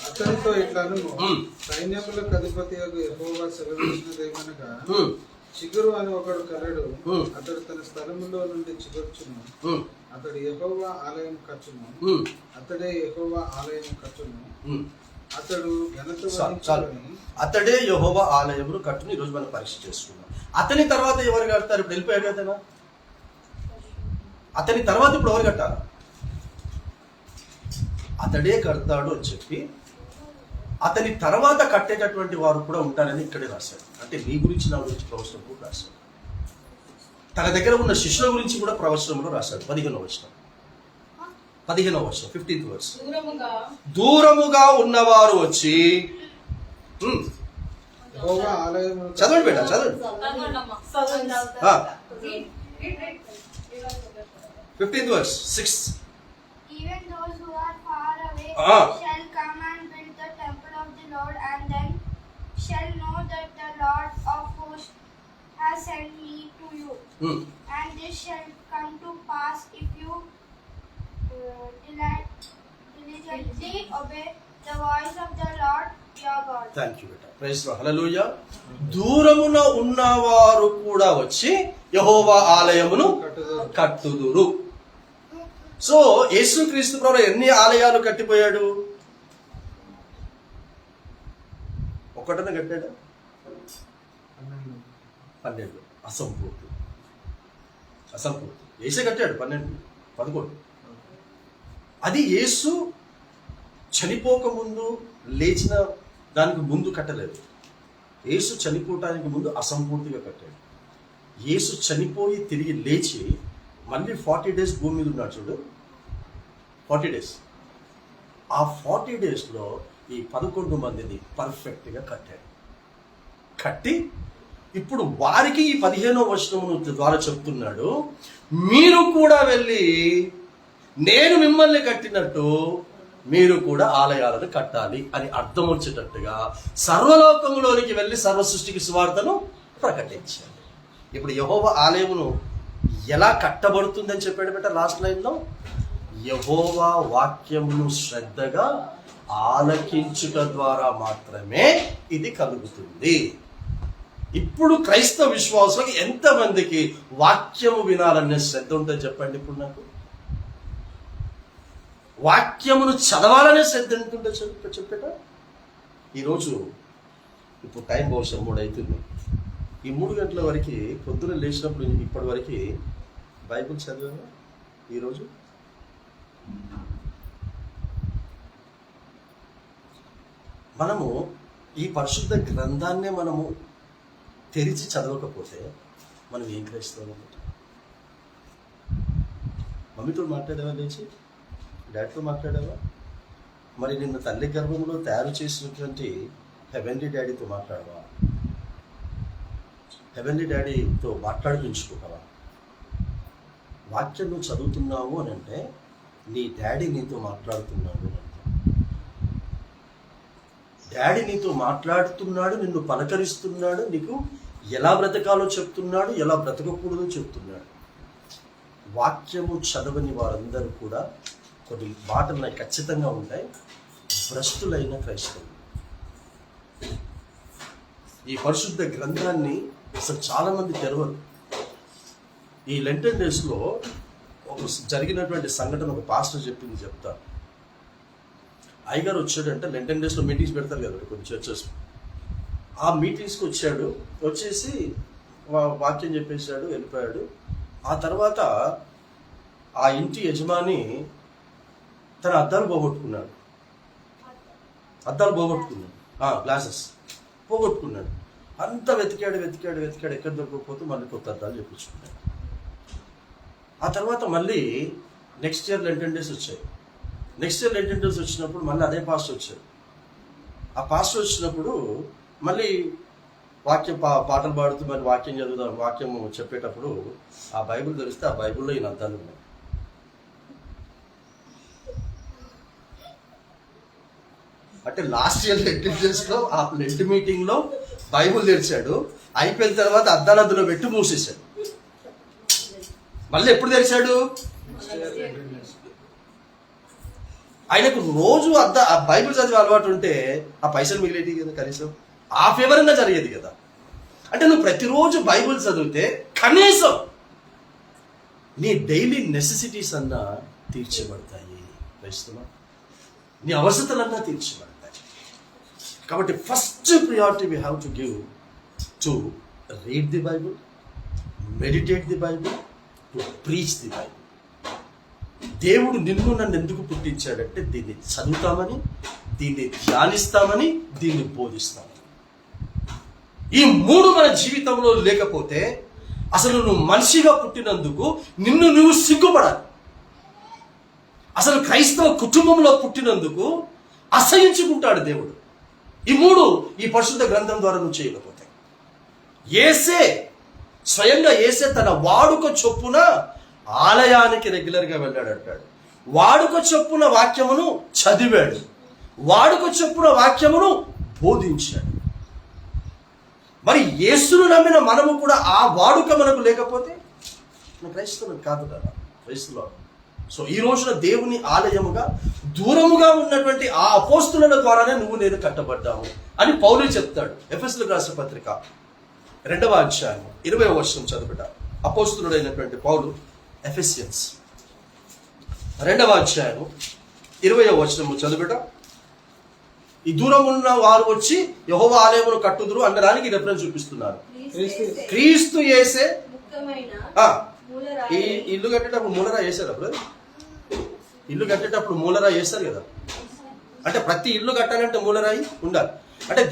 అతనితో ఇట్లాను సైన్యములకు అధిపతి యెహోవా సెలవిచ్చినదేమనగా, చిగురు అని ఒకడు కలడు, అతడు తన స్థలములో నుండి చిగుర్చును, అతడు యెహోవా ఆలయం కట్టును, అతడే యెహోవా ఆలయం కట్టును, అతడు ఘనత చాలు. వహించుకొని అతడే యెహోవా ఆలయమును కట్టుని ఈరోజు మనం పరీక్ష చేసుకున్నాం. అతని తర్వాత ఎవరు కడతారు? ఇప్పుడు వెళ్ళిపోయాడు కదా. అతని తర్వాత ఇప్పుడు ఎవరు కట్టాలి? అతడే కడతాడు అని చెప్పి అతని తర్వాత కట్టేటటువంటి వారు కూడా ఉంటారని ఇక్కడే రాశాడు. అంటే నీ గురించి నా గురించి ప్రవచనం కూడా రాశాడు. తన దగ్గర ఉన్న శిష్యుల గురించి కూడా ప్రవచనంలో రాశాడు. 15వ వచనం 15th verse. దూరముగా ఉన్నవారు వచ్చి యెహోవా ఆలయమును చదవండి బేట, చదవండి. 15th verse 6. Even those who are far away shall come and build the temple of the Lord, and then shall know that the Lord of hosts has sent me to you. And this shall come to pass if you diligently obey the voice of the Lord your God. Thank you beta. Praise the Lord. Hallelujah. దూరమున ఉన్నవారు కూడా వచ్చి యెహోవా ఆలయమును కట్టుదురు. So యేసుక్రీస్తు ప్రభువు ఎన్ని ఆలయాలు కట్టిపోయాడు? ఒకటన కట్టాడు? 12. అసంపూర్తి. యేసే కట్టాడు 12, 11. అది యేసు చనిపోకముందు లేచిన దానికి ముందు కట్టలేదు. యేసు చనిపోవటానికి ముందు అసంపూర్తిగా కట్టాడు. యేసు చనిపోయి తిరిగి లేచి మళ్ళీ 40 days భూమి మీద ఉన్నాడు చూడు. 40 days. ఆ 40 daysలో ఈ 11 మందిని పర్ఫెక్ట్గా కట్టాడు. కట్టి ఇప్పుడు వారికి ఈ 15వ వచనము ద్వారా చెప్తున్నాడు, మీరు కూడా వెళ్ళి నేను మిమ్మల్ని కట్టినట్టు మీరు కూడా ఆలయాలను కట్టాలి అని అర్థం వచ్చేటట్టుగా సర్వలోకములోనికి వెళ్ళి సర్వ సృష్టికి సువార్తను ప్రకటించాలి. ఇప్పుడు యెహోవా ఆలయమును ఎలా కట్టబడుతుందని చెప్పాడు బేట లాస్ట్ లైన్లో. యెహోవా వాక్యమును శ్రద్ధగా ఆలకించుట ద్వారా మాత్రమే ఇది కలుగుతుంది. ఇప్పుడు క్రైస్తవ విశ్వాసులకు ఎంతమందికి వాక్యము వినాలనే శ్రద్ధ ఉంటుంది చెప్పండి. ఇప్పుడు నాకు వాక్యమును చదవాలనే శ్రద్ధ ఉంటుంటే చెప్పేట. ఈరోజు ఇప్పుడు టైం బహుశా 3 అవుతుంది. ఈ 3 గంటల వరకు పొద్దున లేచినప్పుడు ఇప్పటి వరకు బైబిల్ చదివాను. ఈరోజు మనము ఈ పరిశుద్ధ గ్రంథాన్నే మనము తెరిచి చదవకపోతే మనం ఏం క్రైస్తవం? మమ్మీతో మాట్లాడేవా? లేచి డాడీతో మాట్లాడావా? మరి నిన్ను తల్లి గర్భంలో తయారు చేసినటువంటి హెవెన్లీ డాడీతో మాట్లాడవా? హెవెన్లీ డాడీతో మాట్లాడిపించుకుంటావా? వాక్యం నువ్వు చదువుతున్నావు అని అంటే నీ డాడీ నీతో మాట్లాడుతున్నాడు అంటే. డాడీ నీతో మాట్లాడుతున్నాడు, నిన్ను పలకరిస్తున్నాడు, నీకు ఎలా బ్రతకాలో చెప్తున్నాడు, ఎలా బ్రతకకూడదో చెప్తున్నాడు. వాక్యము చదవని వారందరూ కూడా కొన్ని మాటలు నాకు ఖచ్చితంగా ఉంటాయి, భ్రష్టులైన క్రైస్తవులు. ఈ పరిశుద్ధ గ్రంథాన్ని అసలు చాలామంది తెరవరు. ఈ లెంటన్ డేస్లో ఒక జరిగినటువంటి సంఘటన ఒక పాస్టర్ చెప్తాను. అయ్యగారు వచ్చాడంటే లెంటన్ డేస్లో మీటింగ్స్ పెడతారు కదా కొన్ని చర్చెస్. ఆ మీటింగ్స్కి వచ్చాడు, వచ్చేసి వాక్యం చెప్పేశాడు, వెళ్ళిపోయాడు. ఆ తర్వాత ఆ ఇంటి యజమాని తన అద్దాలు పోగొట్టుకున్నాడు. గ్లాసెస్ పోగొట్టుకున్నాడు. అంతా వెతికాడు, ఎక్కడ దొరకకపోతే మళ్ళీ కొత్త అద్దాలు చెప్పించుకున్నాడు. ఆ తర్వాత మళ్ళీ నెక్స్ట్ ఇయర్ లెంటన్ డేస్ వచ్చాయి. నెక్స్ట్ ఇయర్ లెంటన్ డేస్ వచ్చినప్పుడు మళ్ళీ అదే పాస్టర్ వచ్చాడు. ఆ పాస్టర్ వచ్చినప్పుడు మళ్ళీ వాక్యం పాటలు పాడుతూ మరి వాక్యం చదువుదాం, వాక్యం చెప్పేటప్పుడు ఆ బైబిల్ తెరిస్తే ఆ బైబిల్లో ఈయన అద్దాలు ఉన్నాయి. అంటే లాస్ట్ ఇయర్ లెంటన్ డేస్లో ఆ లెంట్ మీటింగ్లో బైబిల్ తెరిచాడు. అయిపోయిన తర్వాత అద్దాలద్దులో పెట్టి మూసేశాడు. మళ్ళీ ఎప్పుడు తెరిచాడు? ఆయనకు రోజు ఆ బైబిల్ చదివే అలవాటు ఉంటే ఆ పైసలు మిగిలేటి కదా, కనీసం ఆ ఫేవరంగా జరిగేది కదా. అంటే నువ్వు ప్రతిరోజు బైబిల్ చదివితే కనీసం నీ డైలీ నెసెసిటీస్ అన్నా తీర్చబడతాయి. నీ అవసరతలన్నా తీర్చబడతాయి. కాబట్టి first priority we have to give to read the Bible, meditate the Bible, to preach the Bible. దేవుడు నిన్ను నన్ను ఎందుకు పుట్టించాడంటే దీన్ని చదువుతామని, దీన్ని ధ్యానిస్తామని, దీన్ని బోధిస్తామని. ఈ 3 మన జీవితంలో లేకపోతే అసలు నువ్వు మనిషిగా పుట్టినందుకు నిన్ను నువ్వు సిగ్గుపడాలి. అసలు క్రైస్తవ కుటుంబంలో పుట్టినందుకు అసహించుకుంటాడు దేవుడు. ఈ 3 ఈ పరిశుద్ధ గ్రంథం ద్వారా నువ్వు చేయకపోతే. స్వయంగా యేసే తన వాడుక చొప్పున ఆలయానికి రెగ్యులర్గా వెళ్ళాడు అంటాడు. వాడుక చొప్పున వాక్యమును చదివాడు, వాడుక చొప్పున వాక్యమును బోధించాడు. మరి యేసును నమ్మిన మనము కూడా ఆ వాడుక మనకు లేకపోతే క్రైస్తవులు కాదు కదా. క్రైస్తవులు. సో ఈ రోజున దేవుని ఆలయముగా దూరముగా ఉన్నటువంటి ఆ అపోస్తుల ద్వారానే నువ్వు నేను కట్టబడ్డాము అని పౌలు చెప్తాడు. ఎఫెసీయులకు రాసిన పత్రిక 2వ అధ్యాయం 20వ వచనం చదువుట. అపోస్తులుడైనటువంటి పౌలు ఎఫెసియన్స్ 2వ అధ్యాయం 20వ వచనము చదువుట. ఈ దూరం ఉన్న వారు వచ్చి యెహోవా ఆలయమును కట్టుదురు అన్నదానికి రెఫరెన్స్ చూపిస్తున్నారు. క్రీస్తు యేసే ఈ ఇల్లు కట్టేటప్పుడు మూలరా వేశారు. అప్పుడు ఇల్లు కట్టేటప్పుడు మూలరా వేస్తారు కదా. అంటే ప్రతి ఇల్లు కట్టాలంటే మూలరాయి ఉండాలి. అంటే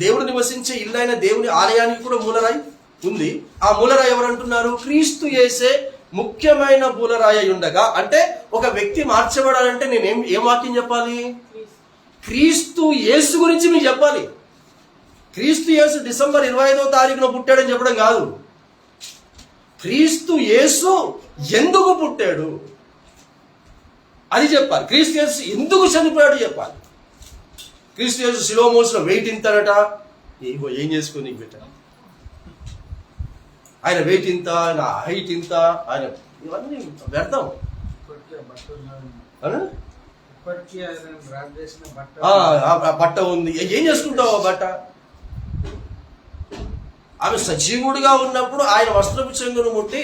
దేవుడు నివసించే ఇల్లు అయిన దేవుని ఆలయానికి కూడా మూలరాయి ఉంది. ఆ మూలరాయి ఎవరు అంటున్నారు? క్రీస్తు యేసే ముఖ్యమైన మూలరాయి ఉండగా. అంటే ఒక వ్యక్తి మార్చబడాలంటే నేను ఏం వాక్యం చెప్పాలి? క్రీస్తు యేసు గురించి మీకు చెప్పాలి. క్రీస్తు యేసు డిసెంబర్ 25వ తారీఖున పుట్టాడని చెప్పడం కాదు. క్రీస్తు యేసు ఎందుకు పుట్టాడు అది చెప్పాలి. క్రీస్తు యేసు ఎందుకు చనిపోయాడు చెప్పాలి. క్రీస్తు యేసు శిలువ మోసిన వెయిట్ ఇంతనట. ఏం చేసుకో నీకు పెట్టా. ఆయన వెయిట్ ఇంత, ఆయన హైట్ ఇంత, ఆయన ఇవన్నీ వ్యర్థం. బట్ట ఉంది, ఏం చేసుకుంటావు ఆ బట్ట? ఆమె సజీవుడిగా ఉన్నప్పుడు ఆయన వస్త్రపు చెంగును ముట్టి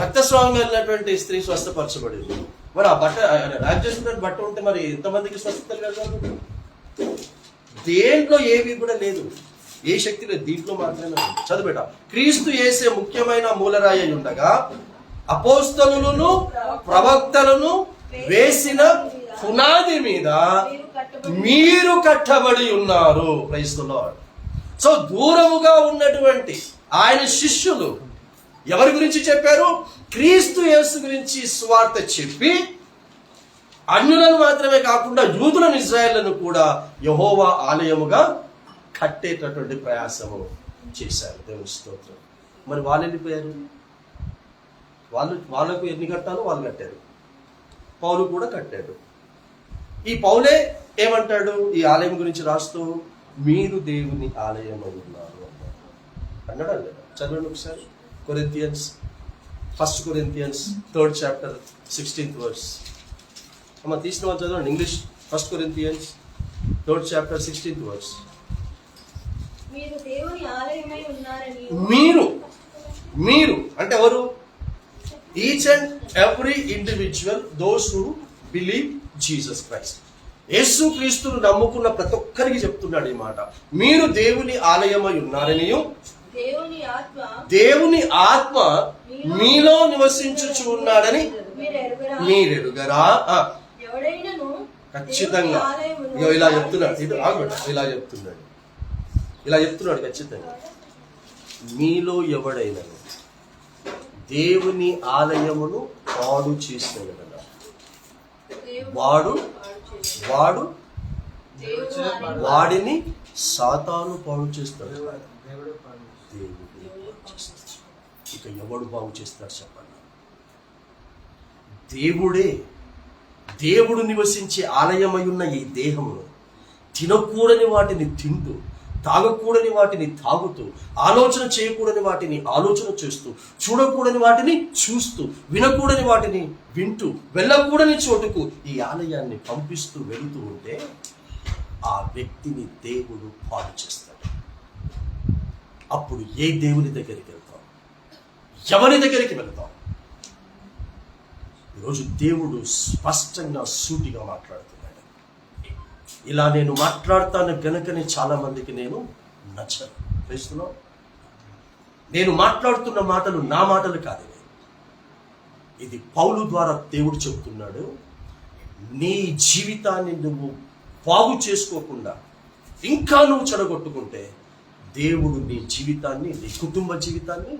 రక్తస్రావంగా వెళ్ళినటువంటి స్త్రీ స్వస్థపరచబడింది. మరి ఆ బట్ట ర్యాప్ చేసుకున్న బట్ట ఉంటే మరి ఎంతమందికి స్వస్థత కలగాలి? దేంట్లో ఏమీ కూడా లేదు, ఏ శక్తి లేదు, దీంట్లో మాత్రమే చదువుబెట్ట. క్రీస్తు యేసే ముఖ్యమైన మూలరాయి ఉండగా అపోస్తలులను ప్రవక్తలను వేసిన పునాది మీద మీరు కట్టబడి ఉన్నారు. Praise the lord. సో దూరముగా ఉన్నటువంటి ఆయన శిష్యులు ఎవరి గురించి చెప్పారు? క్రీస్తు యేసు గురించి సువార్త చెప్పి అన్యులను మాత్రమే కాకుండా యూదులను, ఇశ్రాయేలును కూడా యెహోవా ఆలయముగా కట్టేటటువంటి ప్రయాసము చేశారు. దేవుని స్తోత్రం. మరి వాళ్ళు వెళ్ళిపోయారు. వాళ్ళకు ఎన్ని కట్టాలో వాళ్ళు కట్టారు. పౌలు కూడా కట్టాడు. ఈ పౌలే ఏమంటాడు ఈ ఆలయం గురించి రాస్తూ? మీరు దేవుని ఆలయం ఉన్నారు అన్నాడు. లేదా? చదవండి ఒకసారి. Corinthians 1 Corinthians 3rd chapter 16th verse. అమ్మ తీసిన వాళ్ళు చదవండి English. 1 Corinthians 3rd chapter 16th verse. మీరు దేవుని ఆలయమై ఉన్నారని. మీరు అంటే ఎవరు? Each and every individual, those who believe Jesus Christ. Yesu క్రీస్తును నమ్ముకున్న ప్రతి ఒక్కరికి చెప్తున్నాడు ఈ మాట. మీరు దేవుని ఆలయమై ఉన్నారనియు దేవుని ఆత్మ మీలో నివసించుచు ఉన్నాడని మీరెరుగరా? ఖచ్చితంగా ఇలా చెప్తున్నాడు. ఇలా చెప్తున్నాడు ఖచ్చితంగా. మీలో ఎవడైనా దేవుని ఆలయమును పాడు చేసిన వాడిని సాతాను పాడు చేస్తాడు. ఇక ఎవడు బాగు చేస్తాడు చెప్పండి? దేవుడు నివసించే ఆలయమై ఉన్న ఈ దేహమును తినకూడని వాటిని తింటూ, తాగకూడని వాటిని తాగుతూ, ఆలోచన చేయకూడని వాటిని ఆలోచన చేస్తూ, చూడకూడని వాటిని చూస్తూ, వినకూడని వాటిని వింటూ, వెళ్ళకూడని చోటుకు ఈ ఆలయాన్ని పంపిస్తూ వెళుతూ ఉంటే ఆ వ్యక్తిని దేవుడు పాడు చేస్తాడు. అప్పుడు ఏ దేవుని దగ్గరికి వెళ్తాం? ఎవరి దగ్గరికి వెళ్తాం? ఈరోజు దేవుడు స్పష్టంగా సూటిగా మాట్లాడుతున్నాడు. ఇలా నేను మాట్లాడతాను గనుకనే చాలా మందికి నేను నచ్చను. తెలుస్తున్నావు, నేను మాట్లాడుతున్న మాటలు నా మాటలు కాదు, ఇది పౌలు ద్వారా దేవుడు చెప్తున్నాడు. నీ జీవితాన్ని నువ్వు బాగు చేసుకోకుండా ఇంకా నువ్వు చెడగొట్టుకుంటే దేవుడు నీ జీవితాన్ని, నీ కుటుంబ జీవితాన్ని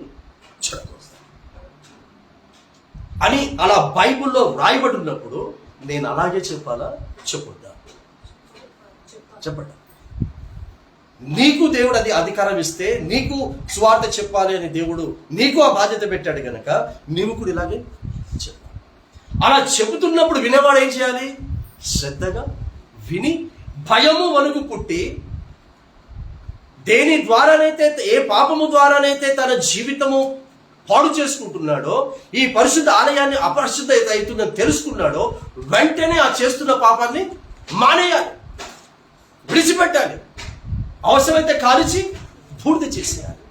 చెడగొడతాడు అని అలా బైబిల్లో రాయబడి ఉన్నప్పుడు నేను అలాగే చెప్పాలా, చెప్పొద్దా? చెప్పండి. నీకు దేవుడు అది అధికారం ఇస్తే, నీకు స్వార్థ చెప్పాలి అని దేవుడు నీకు ఆ బాధ్యత పెట్టాడు కనుక నీవు కూడా ఇలాగే చెప్పాలి. అలా చెబుతున్నప్పుడు వినేవాడు ఏం చేయాలి? శ్రద్ధగా విని భయము వణుకు పుట్టి, దేని ద్వారానైతే, ఏ పాపము ద్వారానైతే తన జీవితము పాడు చేసుకుంటున్నాడో, ఈ పరిశుద్ధ ఆలయాన్ని అపరిశుద్ధ అవుతుందని తెలుసుకున్నాడో, వెంటనే ఆ చేస్తున్న పాపాన్ని మానేయాలి, విడిచిపెట్టాలి, అవసరమైతే కాల్చి పూర్తి చేసేయాలి.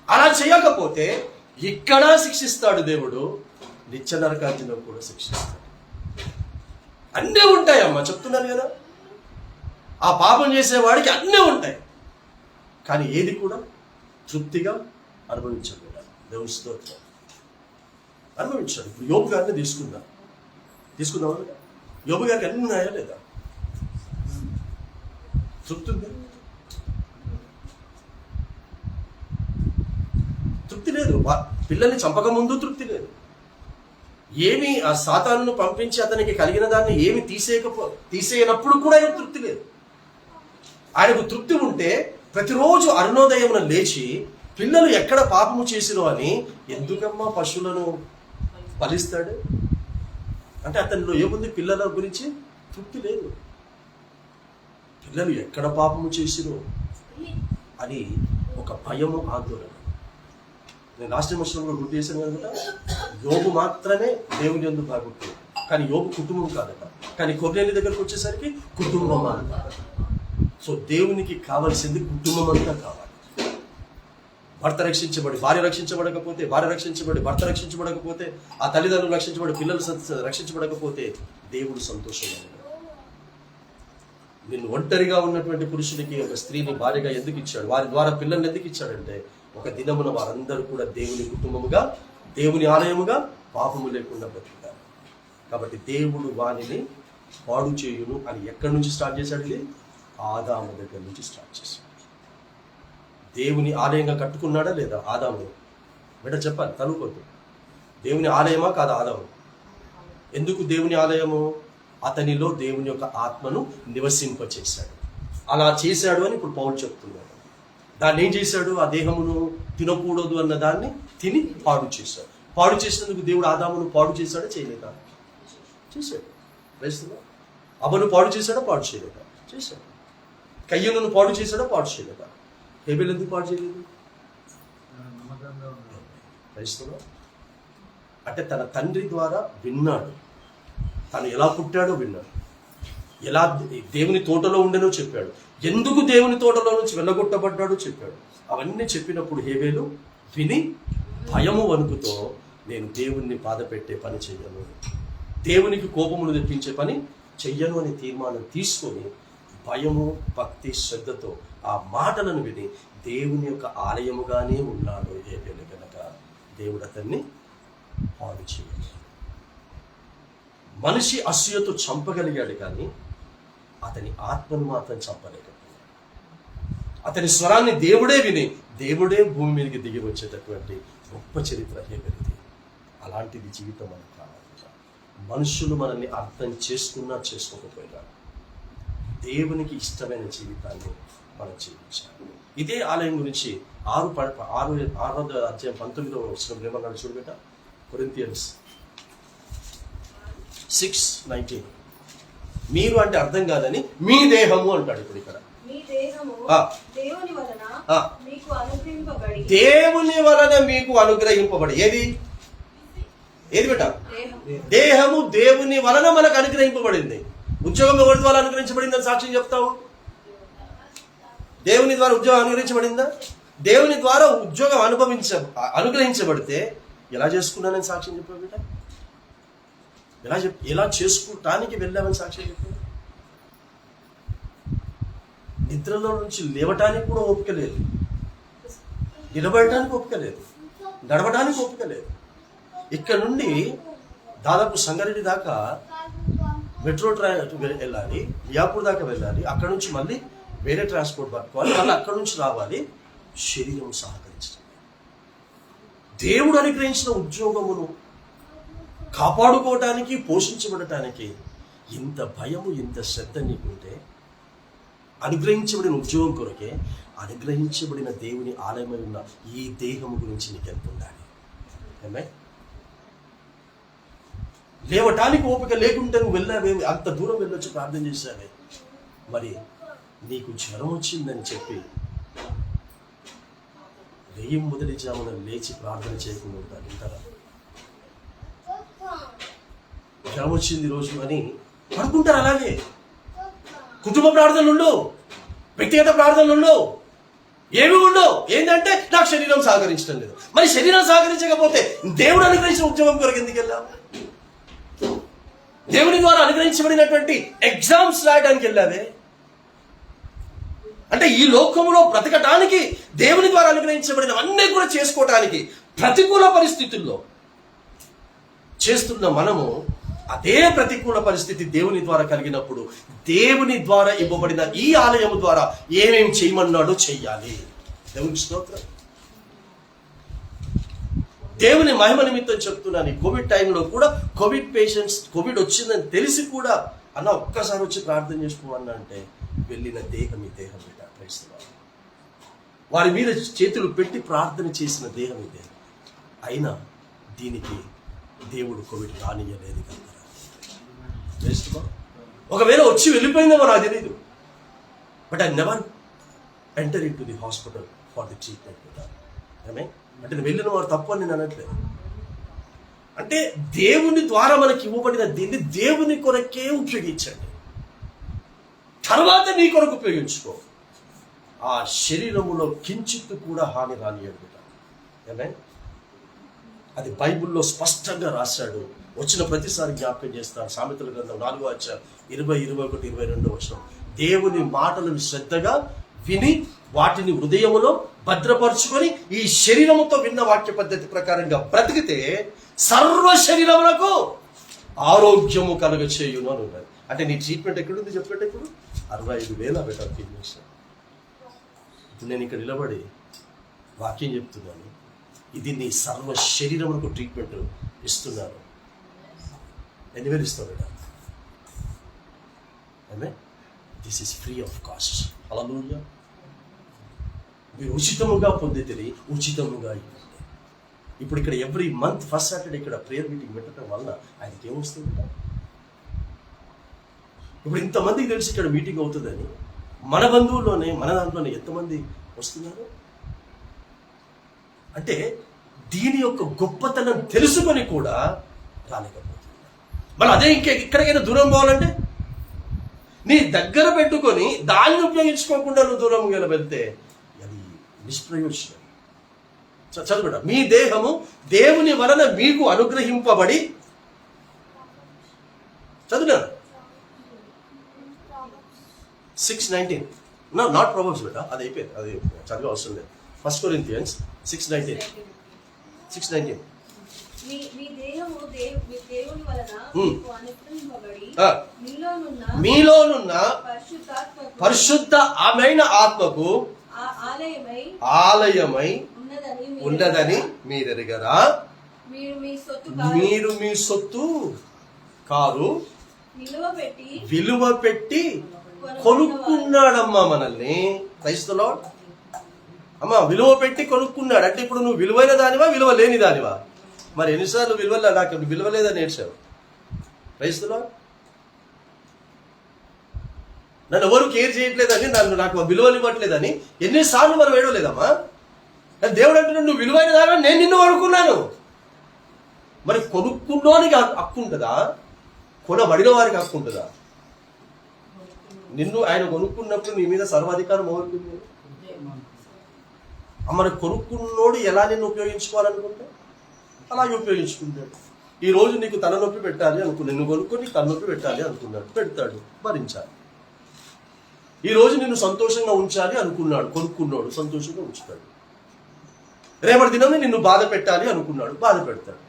అలా చేయకపోతే ఇక్కడ శిక్షిస్తాడు దేవుడు, నిత్య నరకాగ్నిలో కూడా శిక్షిస్తాడు. అన్నీ ఉంటాయమ్మా, చెప్తున్నాను కదా. ఆ పాపం చేసేవాడికి అన్నీ ఉంటాయి, కానీ ఏది కూడా తృప్తిగా అనుభవించకూడదు. దేవుని స్తోత్రం. అనుభవించాడు. ఇప్పుడు యోబు గారిని తీసుకుందాం. యోబు గారికి అన్నీ ఉన్నాయా లేదా? తృప్తి ఉంది? తృప్తి లేదు. పిల్లల్ని చంపక ముందు తృప్తి లేదు. ఏమి ఆ సాతానును పంపించి అతనికి కలిగిన దాన్ని ఏమి తీసేయనప్పుడు కూడా ఆయన తృప్తి లేదు. ఆయనకు తృప్తి ఉంటే ప్రతిరోజు అరుణోదయమున లేచి పిల్లలు ఎక్కడ పాపము చేసినో అని ఎందుకమ్మా పశువులను ఫలిస్తాడు అంటే అతనిలో ఏముంది? పిల్లల గురించి తృప్తి లేదు. పిల్లలు ఎక్కడ పాపము చేసినో అని ఒక భయము, ఆందోళన. నేను లాస్ట్ సంవత్సరంలో గుర్తు చేశాను కనుక యోబు మాత్రమే దేవుని యందు బాగుంటుంది, కానీ యోబు కుటుంబం కాదట. కానీ కొర్నేలి దగ్గరకు వచ్చేసరికి కుటుంబం అంట. సో దేవునికి కావాల్సింది కుటుంబం అంతా కావాలి. భర్త రక్షించబడి భార్య రక్షించబడకపోతే, భార్య రక్షించబడి భర్త రక్షించబడకపోతే, ఆ తల్లిదండ్రులు రక్షించబడి పిల్లలు రక్షించబడకపోతే దేవుడు సంతోషంగా ఉన్నాడు. నిన్ను ఒంటరిగా ఉన్నటువంటి పురుషునికి ఒక స్త్రీని భార్యగా ఎందుకు ఇచ్చాడు? వారి ద్వారా పిల్లల్ని ఎందుకు ఇచ్చాడంటే ఒక దినమున వారందరూ కూడా దేవుని కుటుంబముగా, దేవుని ఆలయముగా పాపము లేకుండా బ్రతుకుతారు. కాబట్టి దేవుడు వారిని పాడు చేయును అని ఎక్కడి నుంచి స్టార్ట్ చేశాడు? ఇది ఆదాము దగ్గర నుంచి స్టార్ట్ చేశాడు. దేవుని ఆలయంగా కట్టుకున్నాడా లేదా ఆదాము? బిడ్డ చెప్పాలి, తనుకోద్దు. దేవుని ఆలయమా కాదా ఆదాము? ఎందుకు దేవుని ఆలయము? అతనిలో దేవుని యొక్క ఆత్మను నివసింపచేశాడు. అలా చేశాడు అని ఇప్పుడు పౌలు చెప్తున్నాడు. దాన్ని ఏం చేశాడు? ఆ దేహమును తినకూడదు అన్న దాన్ని తిని పాడు చేశాడు. పాడు చేసినందుకు దేవుడు ఆదామును పాడు చేశాడా చేయలేదా? చేశాడు. వేస్తున్నా అవ్వను పాడు చేశాడా? పాడు చేయలేదా? చేశాడు. కయ్యను పాడు చేశాడా? పాడు చేయలేదా? హేబెల్ ఎందుకు పాడు చేయలేదు? వేస్తున్నా అంటే తన తండ్రి ద్వారా విన్నాడు, తను ఎలా పుట్టాడో విన్నాడు, ఎలా దేవుని తోటలో ఉండేనో చెప్పాడు, ఎందుకు దేవుని తోటలో నుంచి వెళ్ళగొట్టబడ్డాడో చెప్పాడు. అవన్నీ చెప్పినప్పుడు హేబెలు విని భయము వణుకుతో నేను దేవుణ్ణి బాధ పెట్టే పని చెయ్యను, దేవునికి కోపమును తెప్పించే పని చెయ్యను అని తీర్మానం తీసుకొని భయము, భక్తి, శ్రద్ధతో ఆ మాటలను విని దేవుని యొక్క ఆలయముగానే ఉన్నాడు హేబెలు కనుక దేవుడు అతన్ని పాడు చేయలేదు. మనిషి అసూయతో చంపగలిగాడు కానీ అతని ఆత్మను మాత్రం చంపలేకపోయాడు. అతని స్వరాన్ని దేవుడే విని దేవుడే భూమి మీదకి దిగి వచ్చేటటువంటి గొప్ప చరిత్ర హేబెలుది. అలాంటిది జీవితం మనకు కావాలి. మనుషులు మనల్ని అర్థం చేసుకున్నా చేసుకోకపోయినా దేవునికి ఇష్టమైన జీవితాన్ని మనం జీవించాలి. ఇదే ఆలయం గురించి 6వ అధ్యాయం 19వ వచనంలో ఏమన్నాడు చూడబెట్ట. కొరింథియన్స్ 6:19. మీరు అంటే అర్థం కాదని మీ దేహము అంటాడు. ఇప్పుడు ఇక్కడ దేవుని వలన మీకు అనుగ్రహింపబడి ఏది బెట్ట? దేహము దేవుని వలన మనకు అనుగ్రహింపబడింది. ఉద్యోగం ఎవరి ద్వారా అనుగ్రహించబడిందని సాక్ష్యం చెప్తావు? దేవుని ద్వారా ఉద్యోగం అనుగ్రహించబడిందా? దేవుని ద్వారా ఉద్యోగం అనుగ్రహించబడితే ఎలా చేసుకున్నానని సాక్ష్యం చెప్పావు బిడ్డ? ఎలా చేసుకోవటానికి వెళ్ళామని సాక్ష్యం చెప్పావు? నిద్రలో నుంచి లేవటానికి కూడా ఓపిక లేదు, నిలబడటానికి ఓపిక లేదు, నడవడానికి ఓపిక లేదు. ఇక్కడ నుండి దాదాపు సంగారెడ్డి దాకా మెట్రో వెళ్ళాలి, మియాపూర్ దాకా వెళ్ళాలి, అక్కడ నుంచి మళ్ళీ వేరే ట్రాన్స్పోర్ట్ పట్టుకోవాలి, మళ్ళీ అక్కడ నుంచి రావాలి. శరీరం సహకరించడం. దేవుడు అనుగ్రహించిన ఉద్యోగమును కాపాడుకోవటానికి, పోషించబడటానికి ఇంత భయము, ఇంత శ్రద్ధ నీకుంటే, అనుగ్రహించబడిన ఉద్యోగం కొరకే అనుగ్రహించబడిన దేవుని ఆలయమై ఉన్న ఈ దేహము గురించి నీకు ఎంత ఉండాలి? ఏమే లేవటానికి ఓపిక లేకుంటే నువ్వు వెళ్ళావే, అంత దూరం వెళ్ళొచ్చి ప్రార్థన చేశావే, మరి నీకు జ్వరం వచ్చిందని చెప్పి వెయ్యి మొదటి జామున లేచి ప్రార్థన చేయకుండా ఉంటారు. ఉంటారా? జ్వరం వచ్చింది రోజు అని పడుకుంటారు. అలాగే కుటుంబ ప్రార్థనలు ఉండవు, వ్యక్తిగత ప్రార్థనలు ఉండవు, ఏమి ఉండవు. ఏంటంటే నాకు శరీరం సహకరించడం లేదు. మరి శరీరం సహకరించకపోతే దేవుడు అనుగ్రహించిన ఉద్యోగం కొరకు ఎందుకు వెళ్ళావు? దేవుని ద్వారా అనుగ్రహించబడినటువంటి ఎగ్జామ్స్ రాయడానికి వెళ్ళావే. అంటే ఈ లోకంలో బ్రతకటానికి, దేవుని ద్వారా అనుగ్రహించబడినవన్నీ కూడా చేసుకోవటానికి ప్రతికూల పరిస్థితుల్లో చేస్తున్న మనము, అదే ప్రతికూల పరిస్థితి దేవుని ద్వారా కలిగినప్పుడు దేవుని ద్వారా ఇవ్వబడిన ఈ ఆలయము ద్వారా ఏమేమి చేయమన్నాడో చెయ్యాలి. దేవునికి స్తోత్రం. దేవుని మహిమ నిమిత్తం చెప్తున్నాను. ఈ కోవిడ్ టైంలో కూడా కోవిడ్ పేషెంట్స్, కోవిడ్ వచ్చిందని తెలిసి కూడా అన్న ఒక్కసారి వచ్చి ప్రార్థన చేసుకోమన్నా అంటే వెళ్ళిన దేహం ఈ దేహం బిడ్డ, క్రైస్తవులు వారి మీద చేతులు పెట్టి ప్రార్థన చేసిన దేహం ఈ దేహం. అయినా దీనికి దేవుడు కోవిడ్ రానియలేదు కదా. ఒకవేళ వచ్చి వెళ్ళిపోయిందేమో నాకు తెలీదు, but I never enter in to the hospital for the treatment. అంటే నేను వెళ్ళిన వారు తప్పు అని నేను అనట్లేదు. అంటే దేవుని ద్వారా మనకి ఇవ్వబడిన దీన్ని దేవుని కొరకే ఉపయోగించండి, తర్వాత నీ కొరకు ఉపయోగించుకో. ఆ శరీరములో కించిత్తు కూడా హాని రానియడు. అది బైబిల్లో స్పష్టంగా రాశాడు. వచ్చిన ప్రతిసారి జ్ఞాపకం చేస్తాను. సామెతల గ్రంథం 4:20-21-22 దేవుని మాటలను శ్రద్ధగా విని వాటిని హృదయములో భద్రపరుచుకొని ఈ శరీరముతో విన్న వాక్య పద్ధతి ప్రకారంగా బ్రతికితే సర్వ శరీరములకు ఆరోగ్యము కలుగచేయును అని ఉన్నది. అంటే నీ ట్రీట్మెంట్ ఎక్కడుంది చెప్పండి? ఇప్పుడు 65,000 బెటర్ ట్రీట్మెంట్స్. ఇప్పుడు నేను ఇక్కడ నిలబడి వాక్యం చెప్తున్నాను, ఇది నీ సర్వ శరీరములకు ట్రీట్మెంట్ ఇస్తున్నాను. 8,000 ఇస్తావు బేట. This is free of cost. Hallelujah. మీరు ఉచితముగా పొందితే ఉచితముగా ఇవ్వండి. ఇప్పుడు ఇక్కడ ఎవ్రీ మంత్ ఫస్ట్ సాటర్డే ఇక్కడ ప్రేయర్ మీటింగ్ పెట్టడం వల్ల ఆయనకి ఏమొస్తుంది? ఇప్పుడు ఇంతమందికి తెలిసి ఇక్కడ మీటింగ్ అవుతుందని మన బంధువుల్లోనే, మన దాంట్లోనే ఎంతమంది వస్తున్నారు? అంటే దీని యొక్క గొప్పతనం తెలుసుకొని కూడా రాలేకపోతుంది. మళ్ళీ అదే ఇక్కడికైనా దూరం పోవాలంటే నీ దగ్గర పెట్టుకొని దాన్ని ఉపయోగించుకోకుండా నువ్వు దూరం వెళ్తే అది నిష్ప్రయోజనం. చదువుట, మీ దేహము దేవుని వలన మీకు అనుగ్రహింపబడి, చదువుతాను 6:19, నాట్ ప్రొవర్బ్స్ బేట, అది అయిపోయింది, అది చదివే అవసరం లేదు. 1 Corinthians 6:19 మీలోనున్న పరిశుద్ధ ఆమెన ఆత్మకు ఆలయమై ఉన్నదని మీరెరుగరా? మీరు మీ సొత్తు కారు, విలువ పెట్టి కొనుక్కున్నాడమ్మా మనల్ని. క్రైస్తవులో అమ్మా విలువ పెట్టి కొనుక్కున్నాడు. అంటే ఇప్పుడు నువ్వు విలువైన దానివా, విలువ లేని దానివా? మరి ఎన్నిసార్లు విలువలే, నాకు విలువ లేదని ఏడ్చావు. క్రైస్తవులో నన్ను ఎవరు కేర్ చేయట్లేదని, నాకు విలువలు ఇవ్వట్లేదని ఎన్నిసార్లు మనం ఏడవలేదమ్మా? దేవుడు అంటున్నాడు నువ్వు విలువైన దానివా, నేను నిన్ను కొనుక్కున్నాను. మరి కొనుక్కున్నోనికి హక్కు ఉంటుందా? కొనబడిన వారికి హక్కు ఉంటుందా? నిన్ను ఆయన కొనుక్కున్నప్పుడు నీ మీద సర్వాధికారం ఎవరికి? మరి కొనుక్కున్నోడు ఎలా నిన్ను ఉపయోగించుకోవాలనుకుంటే అలాగే ఉపయోగించుకుంటాడు. ఈ రోజు నీకు తలనొప్పి పెట్టాలి అనుకున్నాడు, నిన్ను కొనుక్కొని తలనొప్పి పెట్టాలి అనుకున్నాడు, పెడతాడు, భరించాలి. ఈ రోజు నిన్ను సంతోషంగా ఉంచాలి అనుకున్నాడు, కొనుక్కున్నాడు, సంతోషంగా ఉంచుతాడు. రేపటి దినం నిన్ను బాధ పెట్టాలి అనుకున్నాడు, బాధ పెడతాడు.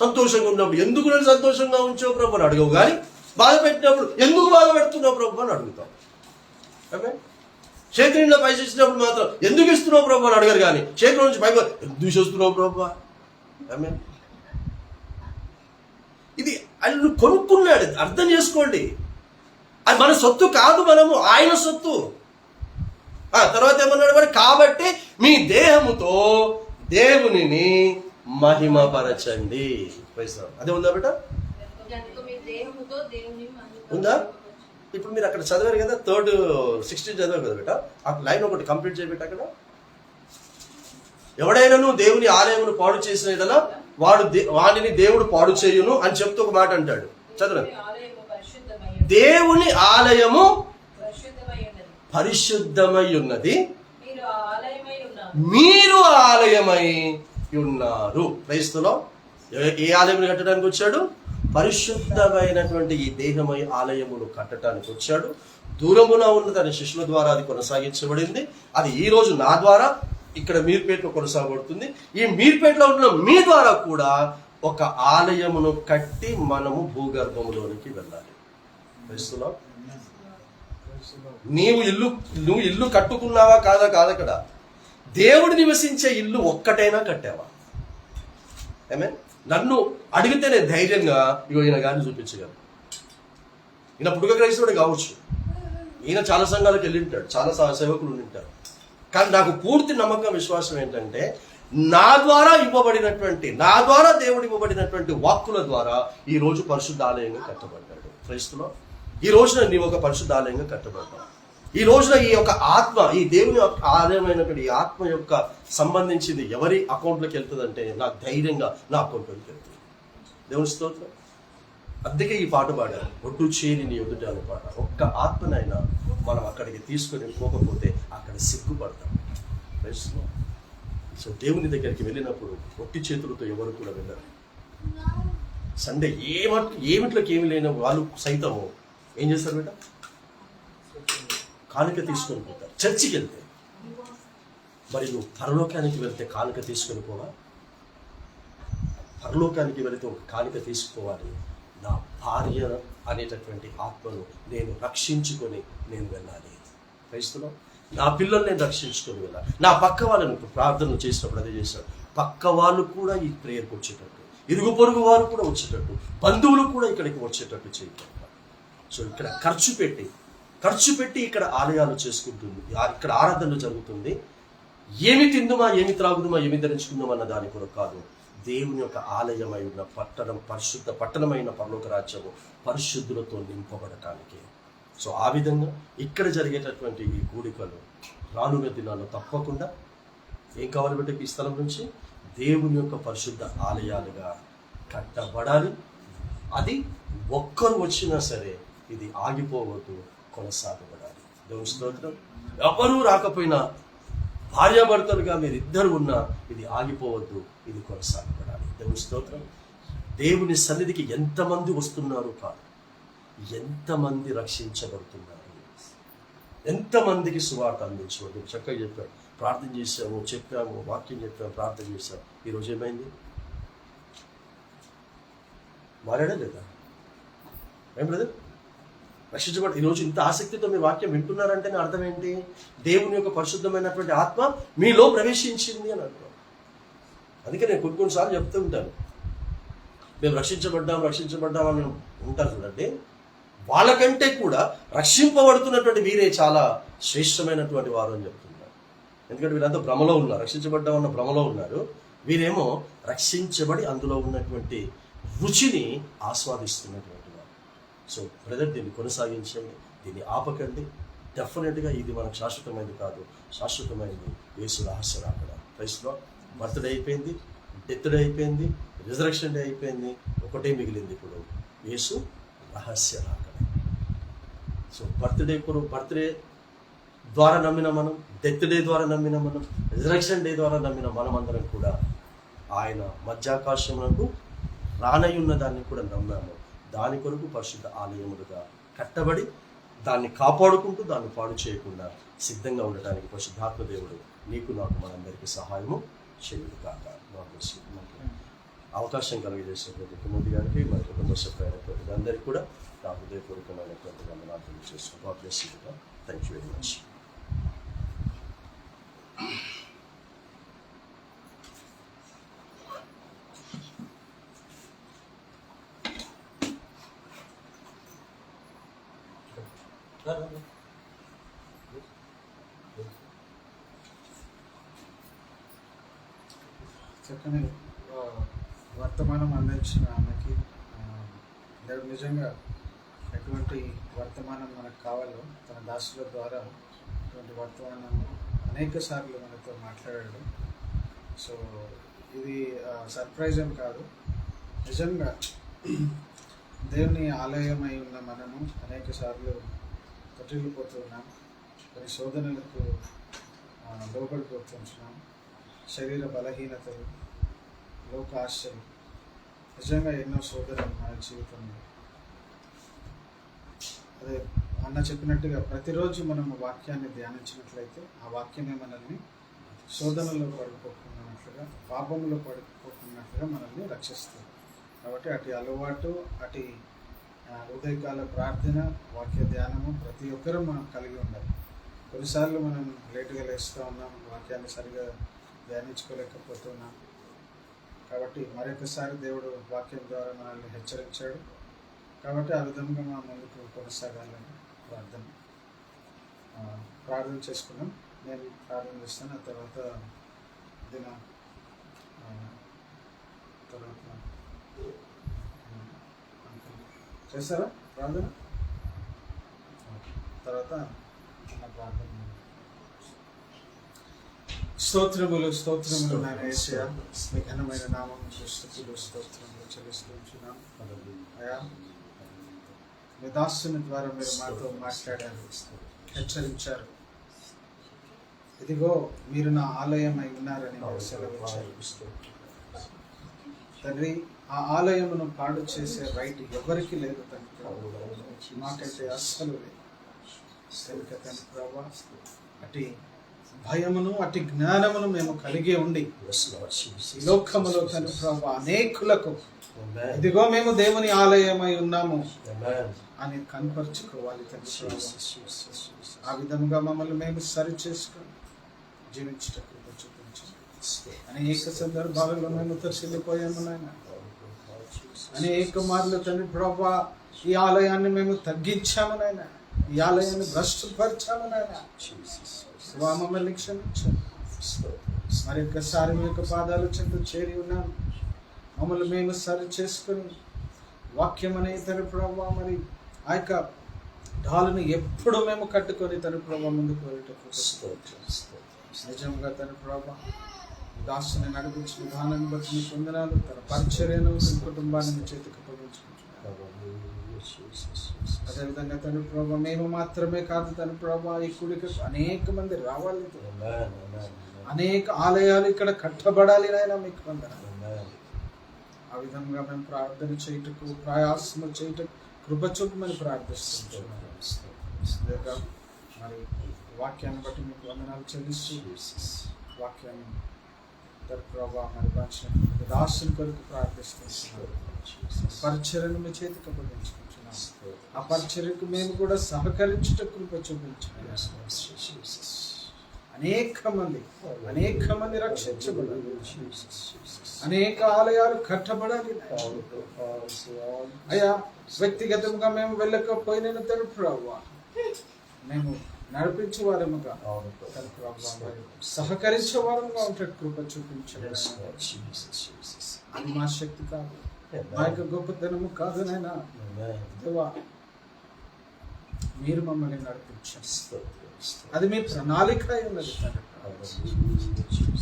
సంతోషంగా ఉన్నప్పుడు ఎందుకు నేను సంతోషంగా ఉంచావు ప్రభు అని అడగవు, కానీ బాధ పెట్టినప్పుడు ఎందుకు బాధ పెడుతున్నావు ప్రభు అని అడుగుతావు. చేతిలో పైసలు ఇచ్చినప్పుడు మాత్రం ఎందుకు ఇస్తున్నావు ప్రభు అని అడగరు, కానీ చేతిలో నుంచి పైగా ఎందుకు చేస్తున్నావు ప్రభు. ఇది ఆయన కొనుక్కున్నాడు, అర్థం చేసుకోండి. అది మన సొత్తు కాదు, మనము ఆయన సొత్తు. తర్వాత ఏమన్నాడు మరి, కాబట్టి మీ దేహముతో దేవునిని మహిమపరచండి. అదే ఉందా బేట, ఉందా? ఇప్పుడు మీరు అక్కడ చదివారు కదా, 3 16 చదివారు కదా బేట, ఆ లైన్ ఒకటి కంప్లీట్ చేయబెట్ట. అక్కడ ఎవడైనాను దేవుని ఆలయమును పాడు చేసిన యెడల వాడిని దేవుడు పాడు చేయును అని చెప్తూ ఒక మాట అంటాడు. చదవండి. దేవుని ఆలయము పరిశుద్ధమై ఉన్నది, మీరు ఆలయమై ఉన్నారు. క్రైస్తవులో ఏ ఆలయం కట్టడానికి వచ్చాడు? పరిశుద్ధమైనటువంటి ఈ దేహమై ఆలయమును కట్టడానికి వచ్చాడు. దూరమున ఉన్న తన శిష్యుల ద్వారా అది కొనసాగించబడింది. అది ఈ రోజు నా ద్వారా ఇక్కడ మీర్పేటలో కొనసాగబడుతుంది. ఈ మీర్పేటలో ఉన్న మీ ద్వారా కూడా ఒక ఆలయమును కట్టి మనము భూగర్భంలోనికి వెళ్ళాలి. క్రైస్తవులో నువ్వు ఇల్లు కట్టుకున్నావా కాదా కాదక్కడ, దేవుడు నివసించే ఇల్లు ఒక్కటైనా కట్టావా? నన్ను అడిగితే నేను ధైర్యంగా ఈయన గారిని చూపించగలను. ఈయన పుట్టుక క్రైస్తవుడే కావచ్చు, ఈయన చాలా సంఘాలకు వెళ్ళి ఉంటాడు, చాలా సేవకులు ఉంటారు. కానీ నాకు పూర్తి నమ్మకం, విశ్వాసం ఏంటంటే నా ద్వారా దేవుడు ఇవ్వబడినటువంటి వాక్కుల ద్వారా ఈ రోజు పరిశుద్ధ ఆలయంగా కట్టబడ్డాడు. క్రైస్తవులో ఈ రోజున నీవు ఒక పరిశుద్ధ ఆలయంగా కట్టబడ్డావు. ఈ రోజున ఈ యొక్క ఆత్మ, ఈ దేవుని యొక్క ఆలయమైనటువంటి ఈ ఆత్మ యొక్క సంబంధించింది ఎవరి అకౌంట్లోకి వెళ్తుందంటే నాకు ధైర్యంగా నా అకౌంట్లోకి వెళ్తుంది. దేవుని స్తోత్రం. అందుకే ఈ పాట పాడారు, ఒడ్డు చేరి నీ ఎదుట అనే పాట. ఒక్క ఆత్మనైనా మనం అక్కడికి తీసుకొని పోకపోతే అక్కడ సిగ్గుపడతాం. సో దేవుని దగ్గరికి వెళ్ళినప్పుడు ఒట్టి చేతులతో ఎవరు కూడా వెళ్ళరు. సండే ఏమిట్లోకి ఏమి లేని వాళ్ళు సైతము ఏం చేస్తారు బేట? కానుక తీసుకొని పోతారు. చర్చికి వెళ్తే మరి నువ్వు పరలోకానికి వెళ్తే కానుక తీసుకొని పోవా? పరలోకానికి వెళితే ఒక కానుక తీసుకోవాలి. నా భార్య అనేటటువంటి ఆత్మను నేను రక్షించుకొని నేను వెళ్ళాలి. క్రైస్తవులో నా పిల్లల్ని నేను రక్షించుకొని వెళ్ళాలి. నా పక్క వాళ్ళని ప్రార్థన చేసినప్పుడు అదే చేశాడు. పక్క వాళ్ళు కూడా ఈ ప్రేయర్కి వచ్చేటట్టు, ఇరుగు పొరుగు వారు కూడా వచ్చేటట్టు, బంధువులు కూడా ఇక్కడికి వచ్చేటట్టు చేయాలి. సో ఇక్కడ ఖర్చు పెట్టి ఇక్కడ ఆలయాలు చేసుకుంటుంది, ఇక్కడ ఆరాధనలు జరుగుతుంది. ఏమి తిందుమా, ఏమి త్రాగుదుమా, ఏమి ధరించుకుందామా అన్న దాని కొరకు కాదు. దేవుని యొక్క ఆలయమై ఉన్న పట్టణం, పరిశుద్ధ పట్టణమైన పరలోక రాజ్యము పరిశుద్ధులతో నింపబడటానికి. సో ఆ విధంగా ఇక్కడ జరిగేటటువంటి ఈ కూడికలు రానున్న దినాల్లో తప్పకుండా ఏం కావాలి బిడ్డ? ఈ స్థలం నుంచి దేవుని యొక్క పరిశుద్ధ ఆలయాలుగా కట్టబడాలి. అది ఒక్కరు వచ్చినా సరే ఇది ఆగిపోవద్దు, కొనసాగబడాలి. దేవుని స్తోత్రం. ఎవరూ రాకపోయినా భార్యాభర్తలుగా మీరు ఇద్దరు ఉన్నా ఇది ఆగిపోవద్దు, ఇది కొనసాగబడాలి. దేవుని స్తోత్రం. దేవుని సన్నిధికి ఎంతమంది వస్తున్నారు కాదు, ఎంతమంది రక్షించబడుతున్నారు, ఎంతమందికి సువార్త అందించవద్దు. చక్కగా చెప్పాడు. ప్రార్థన చేసాము, చెప్పాము, వాక్యం చెప్పాము, ప్రార్థన చేశాము. ఈరోజు ఏమైంది? మారాడా లేదా? ఏం బ్రదర్? రక్షించబడి ఈరోజు ఇంత ఆసక్తితో మీరు వాక్యం వింటున్నారంటే అర్థం ఏంటి? దేవుని యొక్క పరిశుద్ధమైనటువంటి ఆత్మ మీలో ప్రవేశించింది అని అర్థం. అందుకే నేను కొన్నిసార్లు చెప్తూ ఉంటాను, మేము రక్షించబడ్డాం అని ఉంటారు చూడండి. వాళ్ళకంటే కూడా రక్షింపబడుతున్నటువంటి వీరే చాలా శ్రేష్టమైనటువంటి వారు అని చెప్తున్నారు. ఎందుకంటే వీళ్ళంతా భ్రమలో ఉన్నారు, రక్షించబడ్డామన్న భ్రమలో ఉన్నారు. వీరేమో రక్షించబడి అందులో ఉన్నటువంటి రుచిని ఆస్వాదిస్తున్నటువంటి వారు. సో బ్రదర్, దీన్ని కొనసాగించండి, దీన్ని ఆపకండి. డెఫినెట్గా ఇది మనకు శాశ్వతమైనది కాదు, శాశ్వతమైనది యేసు రహస్య రాకడ. క్రైస్తవ బర్త్డే అయిపోయింది, డెత్ డే అయిపోయింది, రిజరక్షన్ డే అయిపోయింది, ఒకటే మిగిలింది ఇప్పుడు, యేసు రహస్య రాకడ. సో బర్త్డే ద్వారా నమ్మిన మనం, డెత్ డే ద్వారా నమ్మిన మనం, రిజరక్షన్ డే ద్వారా నమ్మిన మనమందరం కూడా ఆయన మధ్యాకాశమునకు రానయ్యున్న దాన్ని కూడా నమ్మాము. దాని కొరకు పరిశుద్ధ ఆలయములుగా కట్టబడి దాన్ని కాపాడుకుంటూ దాన్ని పాడు చేయకుండా సిద్ధంగా ఉండటానికి పరిశుద్ధాత్మ దేవుడు నీకు నాకు మనందరికీ సహాయము చేయదు కాక. మనకి అవకాశం కలిగజేసినటువంటి తిమోతి గారికి మన కుటుంబ సభ్యులైనటువంటి అందరికీ కూడా నా హృదయపూర్వకమైనటువంటి వందనాలు తెలియజేస్తున్నాను. God bless you. Thank you very much. చక్కని వర్తమానం అందించిన ఆమెకి దేవుడు నిజంగా ఎటువంటి వర్తమానం మనకు కావాలో తన దాసుల ద్వారా అటువంటి వర్తమానం అనేక సార్లు మనతో మాట్లాడాడు. సో ఇది సర్ప్రైజ్ అని కాదు, నిజంగా దేవుని ఆలయమై ఉన్న మనము అనేక సార్లు తొట్టిల్లిపోతూ ఉన్నాం, కొన్ని శోధనలకు లోబడిపోతున్నాం, శరీర బలహీనతలు, లోక ఆశలు, నిజంగా ఎన్నో శోధనలు మన జీవితంలో. అదే అన్న చెప్పినట్టుగా ప్రతిరోజు మనం వాక్యాన్ని ధ్యానించినట్లయితే ఆ వాక్యమే మనల్ని శోధనలో పడిపోకున్నట్లుగా, పాపంలో పడిపోకున్నట్లుగా మనల్ని రక్షిస్తుంది. కాబట్టి అటు అలవాటు, అటు ఉదయకాల ప్రార్థన, వాక్య ధ్యానము ప్రతి ఒక్కరూ మనం కలిగి ఉండాలి. కొన్నిసార్లు మనం లేటుగా లేస్తూ ఉన్నాం, వాక్యాన్ని సరిగా ధ్యానించుకోలేకపోతున్నాం. కాబట్టి మరొకసారి దేవుడు వాక్యం ద్వారా మనల్ని హెచ్చరించాడు. కాబట్టి ఆ విధంగా మనం ముందుకు కొనసాగాలని ప్రార్థన చేసుకున్నాం. నేను ప్రార్థన చేస్తాను, ఆ తర్వాత చేస్తారా ప్రార్థన? తర్వాత ప్రార్థన. స్తోత్రములు స్తోత్రములు నాయన యేసయ్యా, మీ ఘనమైన నామమునకు స్తుతులు స్తోత్రములు చెల్లిస్తున్నాం. అయ్యా, మీ దాసుని ద్వారా మీరు మాతో మాట్లాడారు, హెచ్చరించారు. ఇదిగో మీరు నా ఆలయమై ఉన్నారని మీరు సెలవిచ్చారు. తండ్రి, ఆ ఆలయమును పాడు చేసే రైట్ ఎవరికి లేదు తండ్రి, మాకైతే అస్సలు లేదు. తండ్రి ప్రభా, అటు భయమును అటు జ్ఞానమును మేము కలిగి ఉండి ఈ లోకములో తండ్రి ప్రభా అనేకులకు ఇదిగో మేము దేవుని ఆలయమై ఉన్నాము అని కనపరుచుకోవాలి తండ్రి ప్రభా. ఆ విధముగా మమ్మల్ని మేము సరి చేసుకొని జీవించటకు చూపించాము. అనేక సందర్భాలలో మేము తరిసిపోయాము నాయన. అనేక మార్లు తండ్రి ప్రభా ఈ ఆలయాన్ని మేము తగ్గించాము నాయన, ఈ ఆలయాన్ని భ్రష్టుపరిచాము నాయన. మమ్మల్ని క్షమించాము. మరి ఒక్కసారి మీ యొక్క పాదాల చెంత చేరి ఉన్నాము. మమ్మల్ని మేము సరి చేసుకుని వాక్యం అనే తండ్రి ప్రభా మరి ఆ యొక్క డాలుని ఎప్పుడు మేము కట్టుకొని తండ్రి ప్రభా ముందుకు వెళ్ళటకు నిజంగా తండ్రి ప్రభా దాసుని నడిపించిన విధానాన్ని బట్టి మీ వందనాలు. తన పరిచర్యను తన కుటుంబాన్ని మీ చేతికి అప్పగించుకుంటున్నాను. అదేవిధంగా తండ్రి ప్రభా మేము మాత్రమే కాదు తండ్రి ప్రభా, ఈ కుడికి అనేక మంది రావాలి, అనేక ఆలయాలు ఇక్కడ కట్టబడాలి నాయన, మీకు వందనాలు. ఆ విధంగా మేము ప్రార్థన చేయుటకు, ప్రయాసము చేయుటకు కృప చూపమని ప్రార్థిస్తున్నాం. మరి వాక్యాన్ని బట్టి మీకు వందనాలు చెల్లిస్తూ వాక్యాన్ని ప్రభావ మరి పంచినటువంటి దాసుని కొరకు ప్రార్థిస్తున్నాం. పరిచర్యను మీ చేతికి అప్పగించుకుంటున్నాం. ఆ పరిచర్యకు మేము కూడా సహకరించుట కృప చూపించాం. అనేక మంది రక్షించబడాలి, అనేక ఆలయాలు కట్టబడాలి. అయ్యా, వ్యక్తిగతంగా మేము వెళ్ళకపోయిన తెలుపు ప్రభావ మేము నడిపించేవారముగా సహకరించేవారముగా ఉంటే కృప చూపించాలి. అది మా శక్తి కాదు, మా యొక్క గొప్పతనము కాదు నైనా. దేవా, మీరు మమ్మల్ని నడిపించారు. అది మీ ప్రణాళిక అయి ఉన్నది తండ్రి.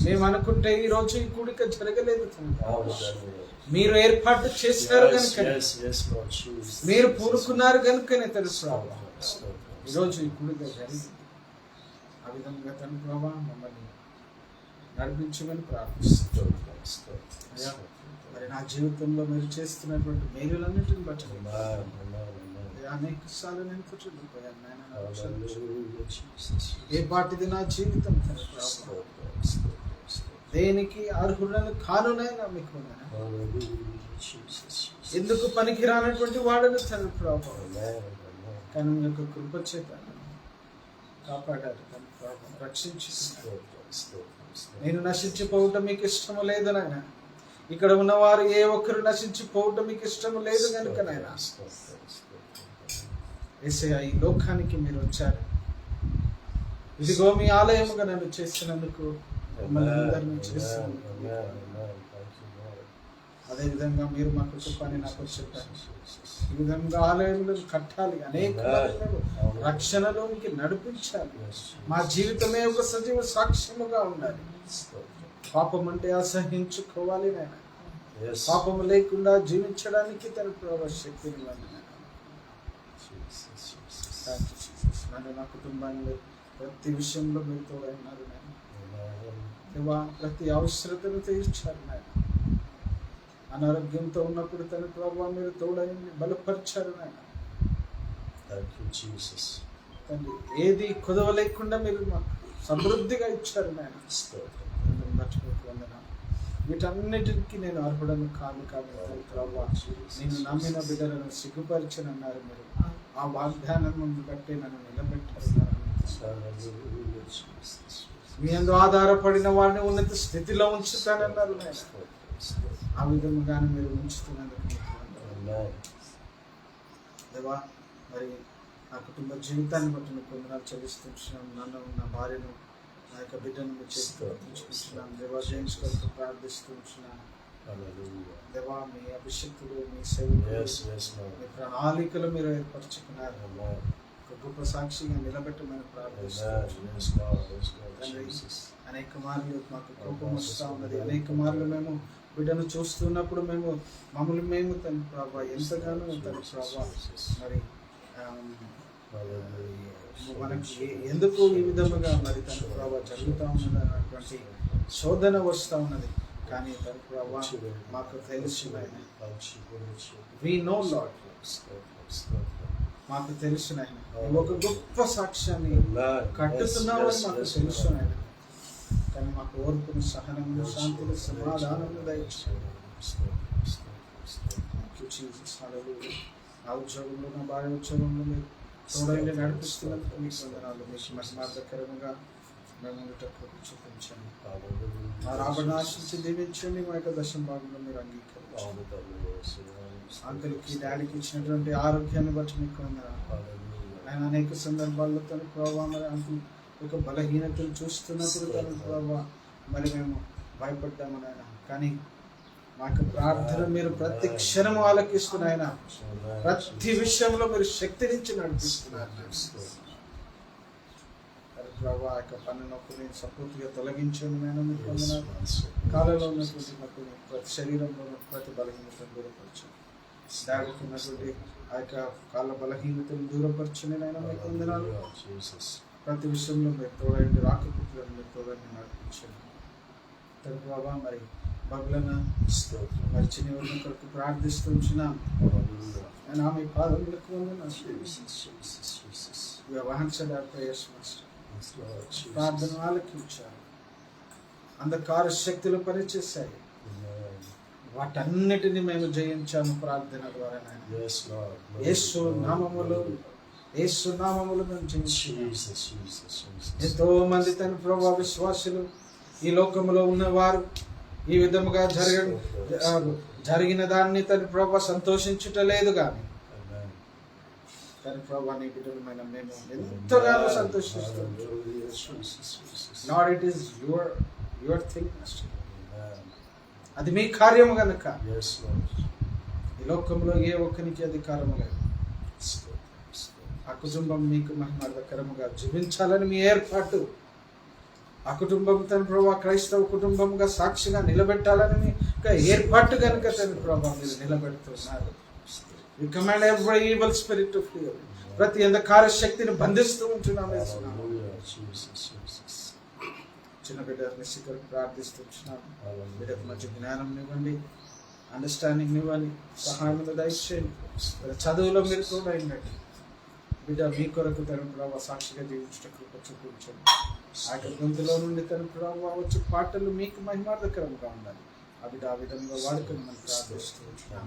మేము అనుకుంటే ఈ రోజు ఈ కూడిక జరగలేదు తండ్రి. మీరు ఏర్పాటు చేసినారు కనుక, మీరు పూనుకున్నారు కనుకనే తెలుసు ఈరోజు ఈ కూడిక జరిగింది. ఆ విధంగా తండ్రి ప్రభా మమ్మల్ని నడిపించమని ప్రార్థిస్తున్నాం. మరి నా జీవితంలో మీరు చేస్తున్నటువంటి మేలులన్నింటిని బట్టి అనేక సార్లు నేను కుటుంబపోయాను నాయన, నన్ను క్షమించు. Hallelujah, Jesus. ఏ పాటిది నా జీవితం తండ్రి ప్రభు, దేనికి అర్హులను కానునైనా మీకు నాయన. Hallelujah, Jesus. ఎందుకు పనికిరానటువంటి వాడను తండ్రి ప్రభు, Amen, amen. కానీ మీ యొక్క కృప చేత నన్ను కాపాడారు తండ్రి ప్రభు, రక్షించుకున్నారు. నేను నశించిపోవటం మీకు ఇష్టము లేదు నాయన. ఇక్కడ ఉన్నవారు ఏ ఒక్కరు నశించిపోవటం మీకు ఇష్టము లేదు కనుక నాయన యేసయ్యా, ఈ లోకానికి మీరు వచ్చారు. ఇదిగో మీ ఆలయముగా నన్ను చేసినందుకు, మిమ్మల్ని అందరినీ చేసినందుకు మీకు వందనాలు. అదేవిధంగా మీరు మాకు కృపని నాకు చెప్పారు. ఈ విధంగా ఆలయములను కట్టాలి, అనేక మందిని రక్షణలోనికి నడిపించాలి. మా జీవితమే ఒక సజీవ సాక్ష్యముగా ఉండాలి. పాపం అంటే అసహించుకోవాలి నాయన. పాపము లేకుండా జీవించడానికి తన ప్రభు శక్తిని ఇవ్వండి నాయన. నన్ను నా కుటుంబాన్ని ప్రతి విషయంలో మీరు తోడైనారు నాయన. దేవా, ప్రతి అవసరతను తీర్చారు నాయన. అనారోగ్యంతో ఉన్నప్పుడు తన ప్రభావ మీరు తోడైంది బలపరిచారు నాయన. తండ్రి, ఏది కుదవ లేకుండా మీరు మాకు సమృద్ధిగా ఇచ్చారు నాయన. మర్చిపోకు వందనాలు. వీటన్నిటికీ నేను అర్హుడను కాదు కాబట్టి ప్రభావ, నేను నమ్మిన బిడ్డలను సిగ్గుపరిచనన్నారు మీరు. ఆ వాగ్దానం ముందు బట్టి నన్ను నిలబెట్టారు. మీ అందు ఆధారపడిన వారిని ఉన్నత స్థితిలో ఉంచుతానన్నారు నాయన. ఆ విధముగానే మీరు ఉంచుతున్నందుకు దేవా, మరి నా కుటుంబ జీవితాన్ని బట్టి మీకు వందనాలు చెల్లిస్తున్నాను. నన్ను, నా భార్యను, నా యొక్క బిడ్డను మీ చేతితో అర్పించుకుంటున్నాను. దేవా, జేమ్స్ కొరకు ప్రార్థిస్తున్నాను. దేవా, మీ అభిషక్తులు, మీ సేవలు, మీ ప్రణాళికలు మీరు ఏర్పరచుకున్నారు. ఒక గొప్ప సాక్షిగా నిలబెట్టమని ప్రార్థిస్తున్నాను. అనేక మార్లు మాకు కోపం వస్తూ ఉన్నది. అనేక మార్లు మేము బిడ్డను చూస్తున్నప్పుడు మమ్మల్ని మేము తన ప్రభావ ఎంతగానో తన ప్రభావ మరి మనకి ఎందుకు ఈ విధముగా మరి తన ప్రభావ జరుగుతూ ఉన్నది అన్నటువంటి శోధన వస్తూ ఉన్నది. కానీ తన ప్రభావ మాకు తెలుసు, వి నో లార్డ్, మాకు తెలుసు నాయన. ఒక గొప్ప సాక్ష్యాన్ని కట్టుతున్నామని మాకు తెలుసు నాయన. కానీ మాకు ఓర్పును, సహనమును, శాంతిని, సమాధానమును దయచేయండి. నా ఉద్యోగంలో, నా భార్య ఉద్యోగంలో మీరు తోడైండి నడిపిస్తున్నందుకు మీకు వందనాలు. మీకు మహిమార్థకరముగా మేము ఉండటకు చూపించండి. మా రాబడిని ఆశించి దీవించండి. మా యొక్క దశమ భాగంలో మీరు అంగీకరించండి. అంకుల్కి, డాడీకి ఇచ్చినటువంటి ఆరోగ్యాన్ని బట్టి మీకు వందనాలు. ఆయన అనేక సందర్భాల్లో తన ప్రభావ మరి అంకుల్ ఒక బలహీనతలు చూస్తున్నప్పుడు తన ప్రభావ మరి మేము భయపడ్డామని ఆయన. కానీ మా యొక్క ప్రార్థన మీరు ప్రతి క్షణం ఆలకిస్తున్నాయన. ప్రతి విషయంలో మీరు శక్తినిచ్చి నడిపిస్తున్నారు. ప్రభావ ఆ యొక్క పన్ను నొప్పిని సంపూర్తిగా తొలగించండి నేను మీకు వందనాలు. కాలంలో ఉన్నటువంటి నొప్పిని, ప్రతి శరీరంలో ప్రతి బలహీనతను దూరపరచండి. డాడీకి ఉన్నటువంటి ఆ యొక్క కాళ్ళ బలహీనతను దూరపరచండి నేను మీకు వందనాలు. ప్రతి విషయంలో మీరు తోడండి, రాకపోకలను మీరు తోడండి నడిపించండి. తన ప్రభావ మరి బబులను మరి చిన్న కొరకు ప్రార్థిస్తున్నాం. నేను ఆమె పాదములకు ప్రార్థన ఆలకించారు. అంధకార శక్తులు పనిచేశాయి, వాటన్నిటిని మేము జయించాము ప్రార్థన ద్వారా. యేసు నామములో మేము జయించాము. ఎంతో మంది తన ప్రభావ విశ్వాసులు ఈ లోకంలో ఉన్నవారు ఈ విధముగా జరిగిన దాన్ని తన ప్రభావ సంతోషించుటలేదు. కానీ తన ప్రభావ నీ బిడ్డలమైన మేము ఎంతగానో సంతోషిస్తాం. Lord, it is your thing. అది మీ కార్యము కనుక ఈ లోకంలో ఏ ఒక్కరికి అధికారము లేదు. ఆ కుటుంబం మీకు మహిమార్థకరముగా జీవించాలని మీ ఏర్పాటు. ఆ కుటుంబం తన ప్రభావ క్రైస్తవ కుటుంబంగా సాక్షిగా నిలబెట్టాలని మీ ఏర్పాటు కనుక తన ప్రభావ మీరు నిలబెడుతున్నారు. We command every evil spirit to flee. ప్రతి అంధకార శక్తిని బంధిస్తూ ఉంటున్నాము. చిన్న బిడ్డని శిఖర్ ప్రార్థిస్తున్నాము. బిడ్డకు మంచి జ్ఞానం ఇవ్వండి, అండర్స్టాండింగ్ ఇవ్వండి, సహాయం దయచేయండి. చదువులో మీరు కూడా అయిందండి బిడ్డ మీ కొరకు తన ప్రభావ సాక్షిగా జీవించటకు చూపించండి. ఆ యొక్క గొంతులో నుండి తన ప్రభావ వచ్చే పాటలు మీకు మహిమార్థకరంగా ఉండాలి. ఆ బిడ్డ ఆ విధంగా వాడుకొని మనం ప్రార్థిస్తూ ఉంటున్నాం.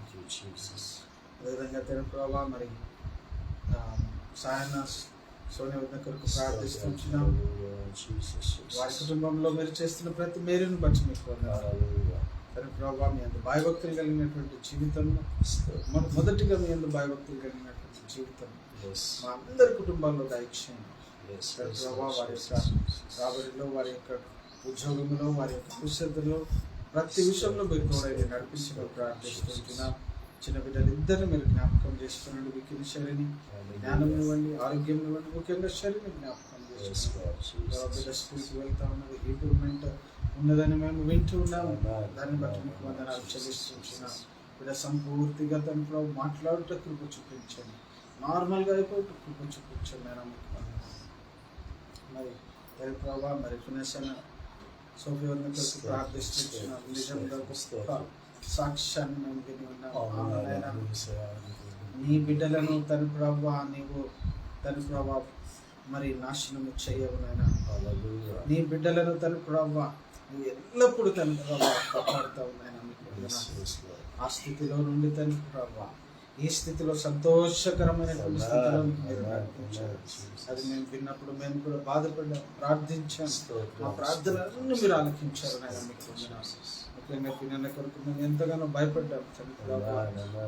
అదేవిధంగా తన ప్రభావ మరి సాయన సోనియా వద్ద కొరకు ప్రార్థిస్తూ ఉంటున్నాం. వారి కుటుంబంలో మీరు చేస్తున్న ప్రతి మేలును బట్టి మీకు వందనాలు. తన ప్రభావ మీ అందు భయభక్తులు కలిగినటువంటి జీవితం, మొదటిగా మీ అందు భయభక్తులు కలిగినటువంటి జీవితం మా అందరి కుటుంబాల్లో దయచేయండి. ప్రభావ వారి యొక్క రాబడిలో, వారి యొక్క ఉద్యోగంలో, వారి యొక్క కుశలతలో ప్రతి విషయంలో మీరు తోడైతే నడిపించి ప్రార్థిస్తున్నాం. చిన్న బిడ్డలు ఇద్దరిని మీరు జ్ఞాపకం చేసుకునండి. వికిన శరీని జ్ఞానం ఇవ్వండి, ఆరోగ్యం ఇవ్వండి, ముఖ్యంగా శరీరం జ్ఞాపకం చేసుకోండి. బిడ్డ స్కూల్కి వెళ్తా ఉన్నది, ఇంప్రూవ్మెంట్ ఉన్నదని మేము వింటూ ఉన్నాము. దాన్ని బట్టి మీకు వందనాలు చెల్లిస్తున్నాం. బిడ్డ సంపూర్తిగా తన ప్రభు మాట్లాడుట కృప చూపించండి, నార్మల్గా అయిపోయి కృప చూపించండి. నేను మరి తన ప్రభావ మరి ఫినెషన్ సోఫీ వద్ద కొరకు ప్రార్థిస్తున్నాం. నిజంగా గొప్ప సాక్ష్యాన్ని మేము విని ఉన్నాము. నీ బిడ్డలను తన ప్రభావ నీవు తన ప్రభావ మరి నాశనము చేయవు నాయనా. నీ బిడ్డలను తన ప్రభావ నువ్వు ఎల్లప్పుడూ తన ప్రభావ కాపాడుతావు నాయనా. ఆ స్థితిలో నుండి తన ప్రభావ ఈ స్థితిలో సంతోషకరమైన స్థితిలో మీరు నడిపించారు. అది మేము విన్నప్పుడు మేము కూడా బాధపడ్డాం, ప్రార్థించాం. మా ప్రార్థనలన్నీ మీరు ఆలకించారు నాయన. మీకు ముఖ్యంగా పిల్లల కొరకు మేము ఎంతగానో భయపడ్డాం.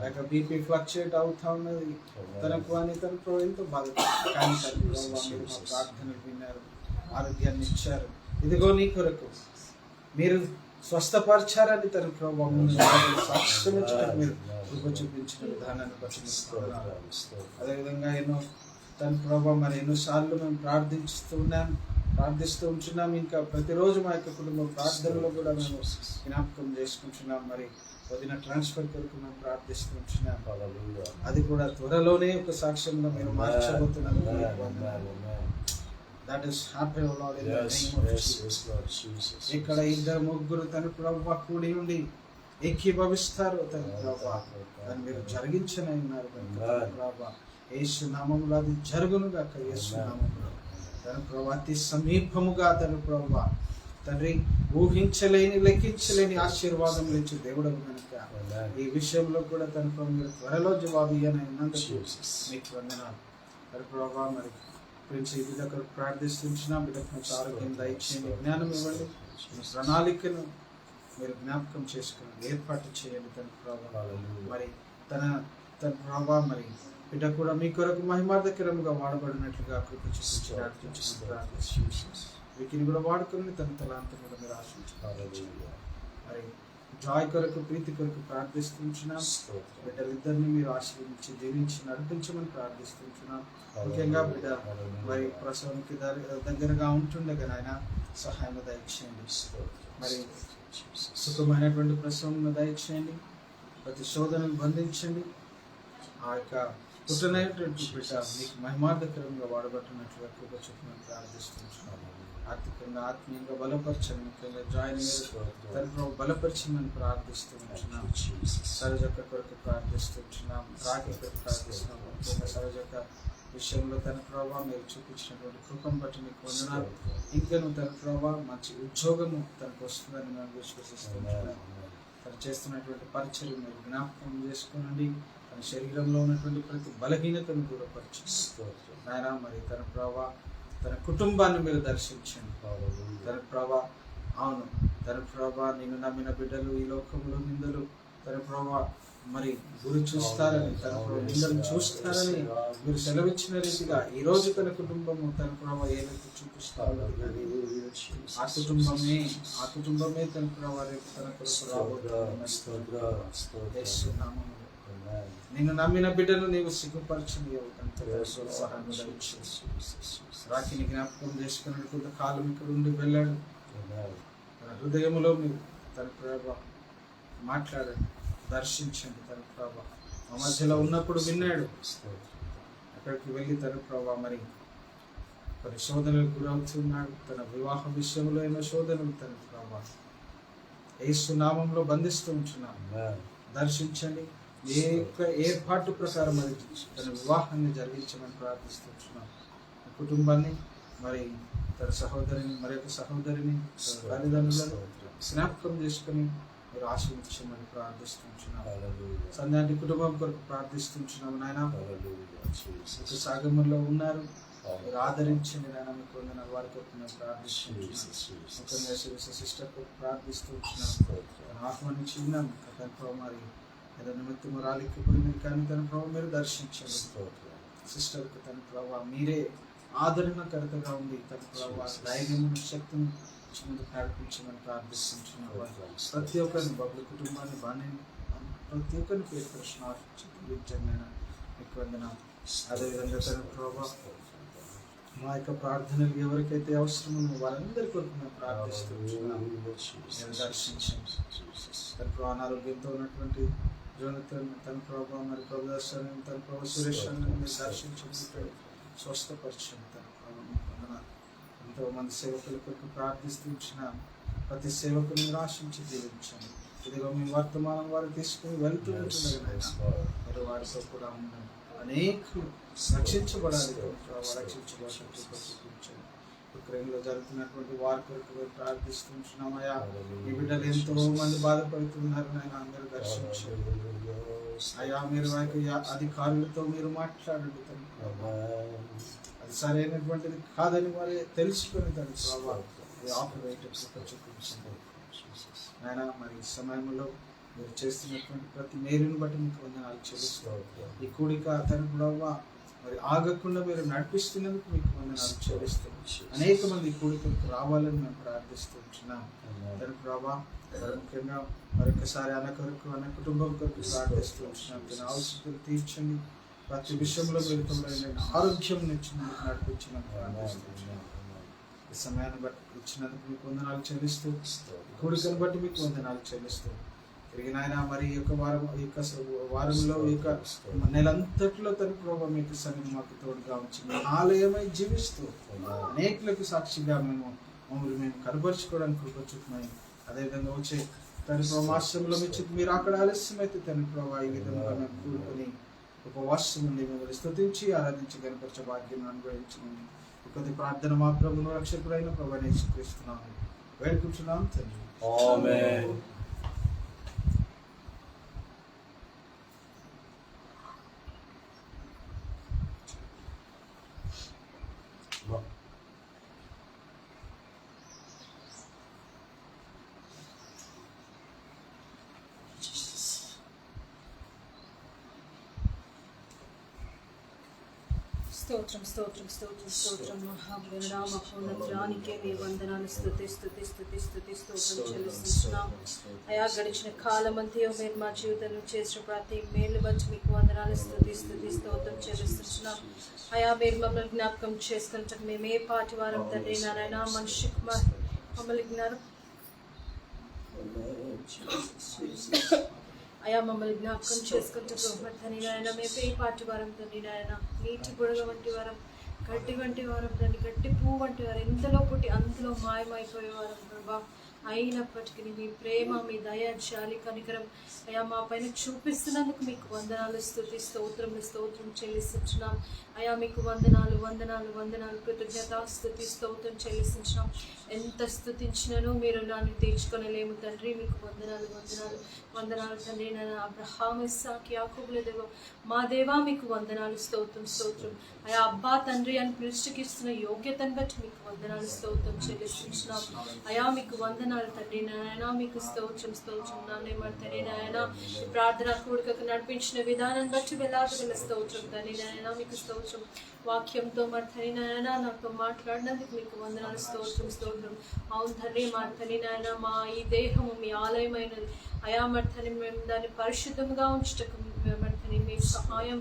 తన బీపీ ఫ్లక్చుయేట్ అవుతా ఉన్నది తనకు అని తనకు ఎంతో బాధపడ్డాం. కానీ తన మీరు మా ప్రార్థనలు విన్నారు, ఆరోగ్యాన్ని ఇచ్చారు. ఇదిగో నీ కొరకు మీరు స్వస్థపరిచారని తన ప్రభావం సాక్ష్యం మీరు కృప చూపించిన విధానాన్ని బట్టి అదేవిధంగా ఎన్నో తన ప్రభావం మరి ఎన్నోసార్లు మేము ప్రార్థిస్తూ ఉంటున్నాం. ఇంకా ప్రతిరోజు మా యొక్క కుటుంబ ప్రార్థనలో కూడా మేము జ్ఞాపకం చేసుకుంటున్నాం. మరి వదిన ట్రాన్స్ఫర్ కొరకు మేము ప్రార్థిస్తూ ఉంటున్నాం. అది కూడా త్వరలోనే ఒక సాక్ష్యంలో మేము మార్చబోతున్నాం. That is happen, O Lord, in the name of Jesus. ఇక్కడ ఇద్దరు ముగ్గురు తన ప్రభావ కూడి ఉండి ఏకీభవిస్తారు. తన ప్రభావ దాన్ని మీరు జరిగించని ఉన్నారు. ప్రభావ యేసు నామములో అది జరుగునుగా. యేసు నామములో తన ప్రభావ అతి సమీపముగా తన ప్రభావ తండ్రి ఊహించలేని లెక్కించలేని ఆశీర్వాదం ఇచ్చే దేవుడు కనుక ఈ విషయంలో కూడా తన ప్రభావ మీరు త్వరలో జవాబు ఇయ్యని ఉన్నందుకు మీకు వందనాలు. తన ప్రభావ మరి ఫ్రెండ్స్ ఈ బిడ్డ ప్రార్థిస్తున్నాం. బిడ్డకు ఆరోగ్యం దయచేయండి, జ్ఞానం ఇవ్వండి, ప్రణాళికను మీరు జ్ఞాపకం చేసుకుని ఏర్పాటు చేయండి. తన ప్రభావ మరి తన ప్రభావ మరి బిడ్డ కూడా మీ కొరకు మహిమార్థకరంగా వాడబడినట్లుగా కృప చూపించి ప్రార్థిస్తున్నాం. వీటిని కూడా వాడుకొని తన తలాంతం కూడా మీరు ఆశించారు. మరి జాయ్ కొరకు ప్రీతి కొరకు ప్రార్థిస్తున్నాం. బిడ్డలిద్దరిని మీరు ఆశీర్వదించి దీవించి నడిపించమని ప్రార్థిస్తున్నాం. ముఖ్యంగా బిడ్డ మరి ప్రసవానికి దగ్గరగా ఉంటుండగా నాయన సహాయం దయచేయండి. మరి సుఖమైనటువంటి ప్రసవం దయచేయండి. ప్రతి శోధనను బంధించండి. ఆ యొక్క పుట్టనైనటువంటి బిడ్డ మీకు మహిమార్థకరంగా వాడబట్టినట్లుగా కృప చూపమని ప్రార్థిస్తున్నాం. ఆర్థికంగా ఆత్మీయంగా బలపరచండి. ముఖ్యంగా జాయిన్ తన బలపరచమని ప్రార్థిస్తున్నాం. సరజక్క కొరకు ప్రార్థిస్తున్నాం. రాగి కొరకు ప్రార్థిస్తున్నాం. ముఖ్యంగా సరజక్క విషయంలో తన ప్రభావ మీరు చూపించినటువంటి కృపను బట్టి మీకు వందనాలు. ఇంకను తన ప్రభావ మంచి ఉద్యోగము తనకు వస్తుందని మేము విశ్వసిస్తున్నాం. తను చేస్తున్నటువంటి పరిచయం మీరు జ్ఞాపకం చేసుకునండి. తన శరీరంలో ఉన్నటువంటి ప్రతి బలహీనతను దూరపరచండి నాయన. మరి తన ప్రభావ తన కుటుంబాన్ని మీరు దర్శించండి. తన ప్రభావ అవును తన ప్రభావ నిన్ను నమ్మిన బిడ్డలు ఈ లోకంలో నిందలు తన ప్రభావ మరి గురి చూస్తారని తన నిందలు చూస్తారని మీరు సెలవిచ్చిన రీతిగా ఈ రోజు తన కుటుంబము తన ప్రభావ ఏదైతే చూపిస్తారో ఆ కుటుంబమే తన ప్రభావ రేపు తన కొరకు రాబోతున్నాము. నిన్ను నమ్మిన బిడ్డను నీవు సిగ్గుపరచని రాకిని జ్ఞాపకం చేసుకుని కొంతకాలం ఇక్కడ ఉండి వెళ్ళాడు. తన హృదయంలో మీరు తన ప్రభావ మాట్లాడండి, దర్శించండి. తన ప్రభావ మా మధ్యలో ఉన్నప్పుడు విన్నాడు. అక్కడికి వెళ్ళి తన ప్రభావ మరి కొన్ని శోధనలకు గురవుతున్నాడు. తన వివాహ విషయంలో అయిన శోధనలు తన ప్రభావ యేసు నామంలో బంధిస్తూ ఉంటున్నాను. దర్శించండి. ఏ యొక్క ఏర్పాటు ప్రకారం అది తన వివాహాన్ని జరిగించమని ప్రార్థిస్తున్నాం. కుటుంబాన్ని మరి తన సహోదరిని మరొక సహోదరిని తల్లిదండ్రులను జ్ఞాపకం చేసుకుని మీరు ఆశీర్వదించమని ప్రార్థిస్తున్నాం. సంధ్యాటి కుటుంబం కొరకు ప్రార్థిస్తున్నాం నాయన. సాగమంలో ఉన్నారు, మీరు ఆదరించండి నాయన. మీకు వందనాలు. వారి కొరకు మేము ప్రార్థిస్తున్నాం. సిస్టర్ కొరకు ప్రార్థిస్తున్నాం. ఆహ్వానించి ఉన్నాం తన ప్రభు. మరి ఏదో నిమిత్తము రాలేకపోయింది కానీ తన ప్రభు మీరు దర్శించండి. సిస్టర్కి తన ప్రభు మీరే ఆదరణకర్తగా ఉంది. తన ప్రభు ధైర్యము శక్తిని ముందుకు నడిపించమని ప్రార్థిస్తున్నాం. ప్రతి ఒక్కరిని బబుల కుటుంబాన్ని బాగా ప్రతి ఒక్కరిని పేరు ప్రశ్న మీకు వందనాలు. అదేవిధంగా తన ప్రభు మా యొక్క ప్రార్థనలు ఎవరికైతే అవసరమో వారందరి కొరకు మేము ప్రార్థిస్తున్నాం. దర్శించండి. తన ప్రభు అనారోగ్యంతో ఉన్నటువంటి జోనతన్ తన ప్రభు మరి ప్రభు దర్శనం తన ప్రభు సురేష్ మీరు దర్శించండి, స్వస్థపరచండి. తన ప్రభు ఎంతోమంది సేవకుల కొరకు ప్రార్థిస్తున్నాం. ప్రతి సేవకుని ఆశించి దీవించండి. ఇదిగో మీ వర్తమానం వారు తీసుకుని వెళ్తూ మీరు వారితో కూడా ఉండండి. అనేకులు రక్షించబడాలి. రక్షించబడాలి. ఉక్రెయిన్లో జరుగుతున్నటువంటి వారి కొరకు ప్రార్థిస్తున్నామయ్యా. ఈ బిడ్డలు ఎంతో మంది బాధపడుతున్నారు నాయన. అందరూ దర్శించండి అయ్యా. మీరు అధికారులతో మీరు మాట్లాడండి. అది సరైనటువంటిది కాదని వారు తెలుసుకుని తన ప్రభావం చూపించండి నాయన. మరి ఈ సమయంలో మీరు చేస్తున్నటువంటి ప్రతి మేలుని బట్టి మీకు వందనాలు చెల్లిస్తాం. ఈ కూడిక తన ప్రభావ మరి ఆగకుండా మీరు నడిపిస్తున్నందుకు మీకు వందనాలు చెల్లిస్తాం. అనేక మంది కూడికలకు రావాలని మేము ప్రార్థిస్తున్నాం. తన ప్రభావ ముఖ్యంగా మరొకసారి అన్న కొరకు అన్న కుటుంబం కొరకు ప్రార్థిస్తున్నాం. తన అవసరాలు తీర్చండి. ప్రతి విషయంలో మీరు తొందరగా ఆరోగ్యం ఇచ్చినందుకు నడిపించినందుకు ప్రార్థిస్తున్నాం. ఈ సమయాన్ని బట్టి ఇచ్చినందుకు మీకు వందనాలు చెల్లిస్తూ, కూడికను బట్టి మీకు వందనాలు చెల్లిస్తూ తిరిగిన ఆయన మరి ఈ యొక్క వారంలో ఈ యొక్క నెలంతట్లో తన ప్రభావ మీకు సన్నిధి మాకు తోడుగా ఉంచి ఆలయమై జీవిస్తూ అనేకులకు సాక్షిగా మమ్మల్ని కనపరుచుకోవడానికి కృపచుకున్నాయి. అదేవిధంగా వచ్చే తన ప్రభావంలో మీరు అక్కడ ఆలస్యమైతే తన ప్రభావ ఈ విధంగా మేము కూడుకొని ఉపవాసం నుండి మిమ్మల్ని స్తుతించి ఆరాధించి కనపరిచే భాగ్యం అనుగ్రహించమని కొద్ది ప్రార్థన మా ప్రభువును రక్షకుడైన ప్రభువైన యేసుక్రీస్తునామమున వేడుకుంటున్నాం తండ్రి. ఆమేన్. స్తోత్రం స్తోత్రం స్తోత్రం స్తోత్రం మహాగణరామ పూర్ణత్రానికే మీ వందనాలు స్తుతి స్తుతి స్తుతి స్తుతి స్తోత్రం చెల్లిస్తున్నాం. అయా గడిచిన కాలమంతయో మీరు మా జీవితంలో చేసిన ప్రతి మేలు బట్టి మీకు వందనాలు స్తుతి స్తుతి స్తోత్రం చెల్లిస్తున్నాం. అయా మీరు మమ్మల్ని జ్ఞాపకం చేసుకుంటాం. మేము ఏ పాటి వారం తండ్రి నారాయణ మనిషికి మమ్మల్ని అయా మమ్మల్ని జ్ఞాపకం చేసుకుంటూ తండ్రి నాయన మేము ఏ పాటి వారం తండ్రి నాయన నీటి బుడగ వంటి వారం, గడ్డి వంటి వారం తండ్రి, గడ్డి పువ్వు వంటి వారు ఎంతలో పుట్టి అంతలో మాయమైపోయేవారం ప్రభా. అయినప్పటికీ మీ ప్రేమ, మీ దయ, జాలి, కనికరం అయా మా పైన చూపిస్తున్నందుకు మీకు వందనాలు స్తుతి స్తోత్రం చెల్లిస్తున్నాం. అయా మీకు వందనాలు వందనాలు వందనాలు కృతజ్ఞత స్తుతి స్తోత్రం చెల్లిస్తున్నాం. ఎంత స్తుతించినను మీరు నన్ను తీర్చుకొనలేము తండ్రి. మీకు వందనాలు వందనాలు వందనాలు తండ్రి. నేను అబ్రహాము, ఇస్సాకు, యాకోబుల దేవ మా దేవా మీకు వందనాలు స్తోత్రం. అయా అబ్బా తండ్రి అని పిలుచుకి ఇస్తున్న యోగ్యతను బట్టి మీకు వందనాలు స్తోత్రం చెల్లిస్తున్నాం. అయా మీకు వందనాలు తండ్రి నాయన. మీకు స్తోత్రం తండ్రి నాయన. ప్రార్థన కూడికకు నడిపించిన విధానం బట్టి వెళ్ళాలి స్తోత్రం తండ్రి నాయన. మీకు స్తోత్రం. వాక్యంతో మరి తండ్రి నాయన నాతో మాట్లాడినందుకు మీకు వందనాలు స్తోత్రం. అవును తండ్రి మా తండ్రి నాయన మా ఈ దేహము మీ ఆలయమైనది. అయా మరి తండ్రి మేము దాన్ని పరిశుద్ధంగా ఉంచటకు మరి తండ్రి మీ సహాయం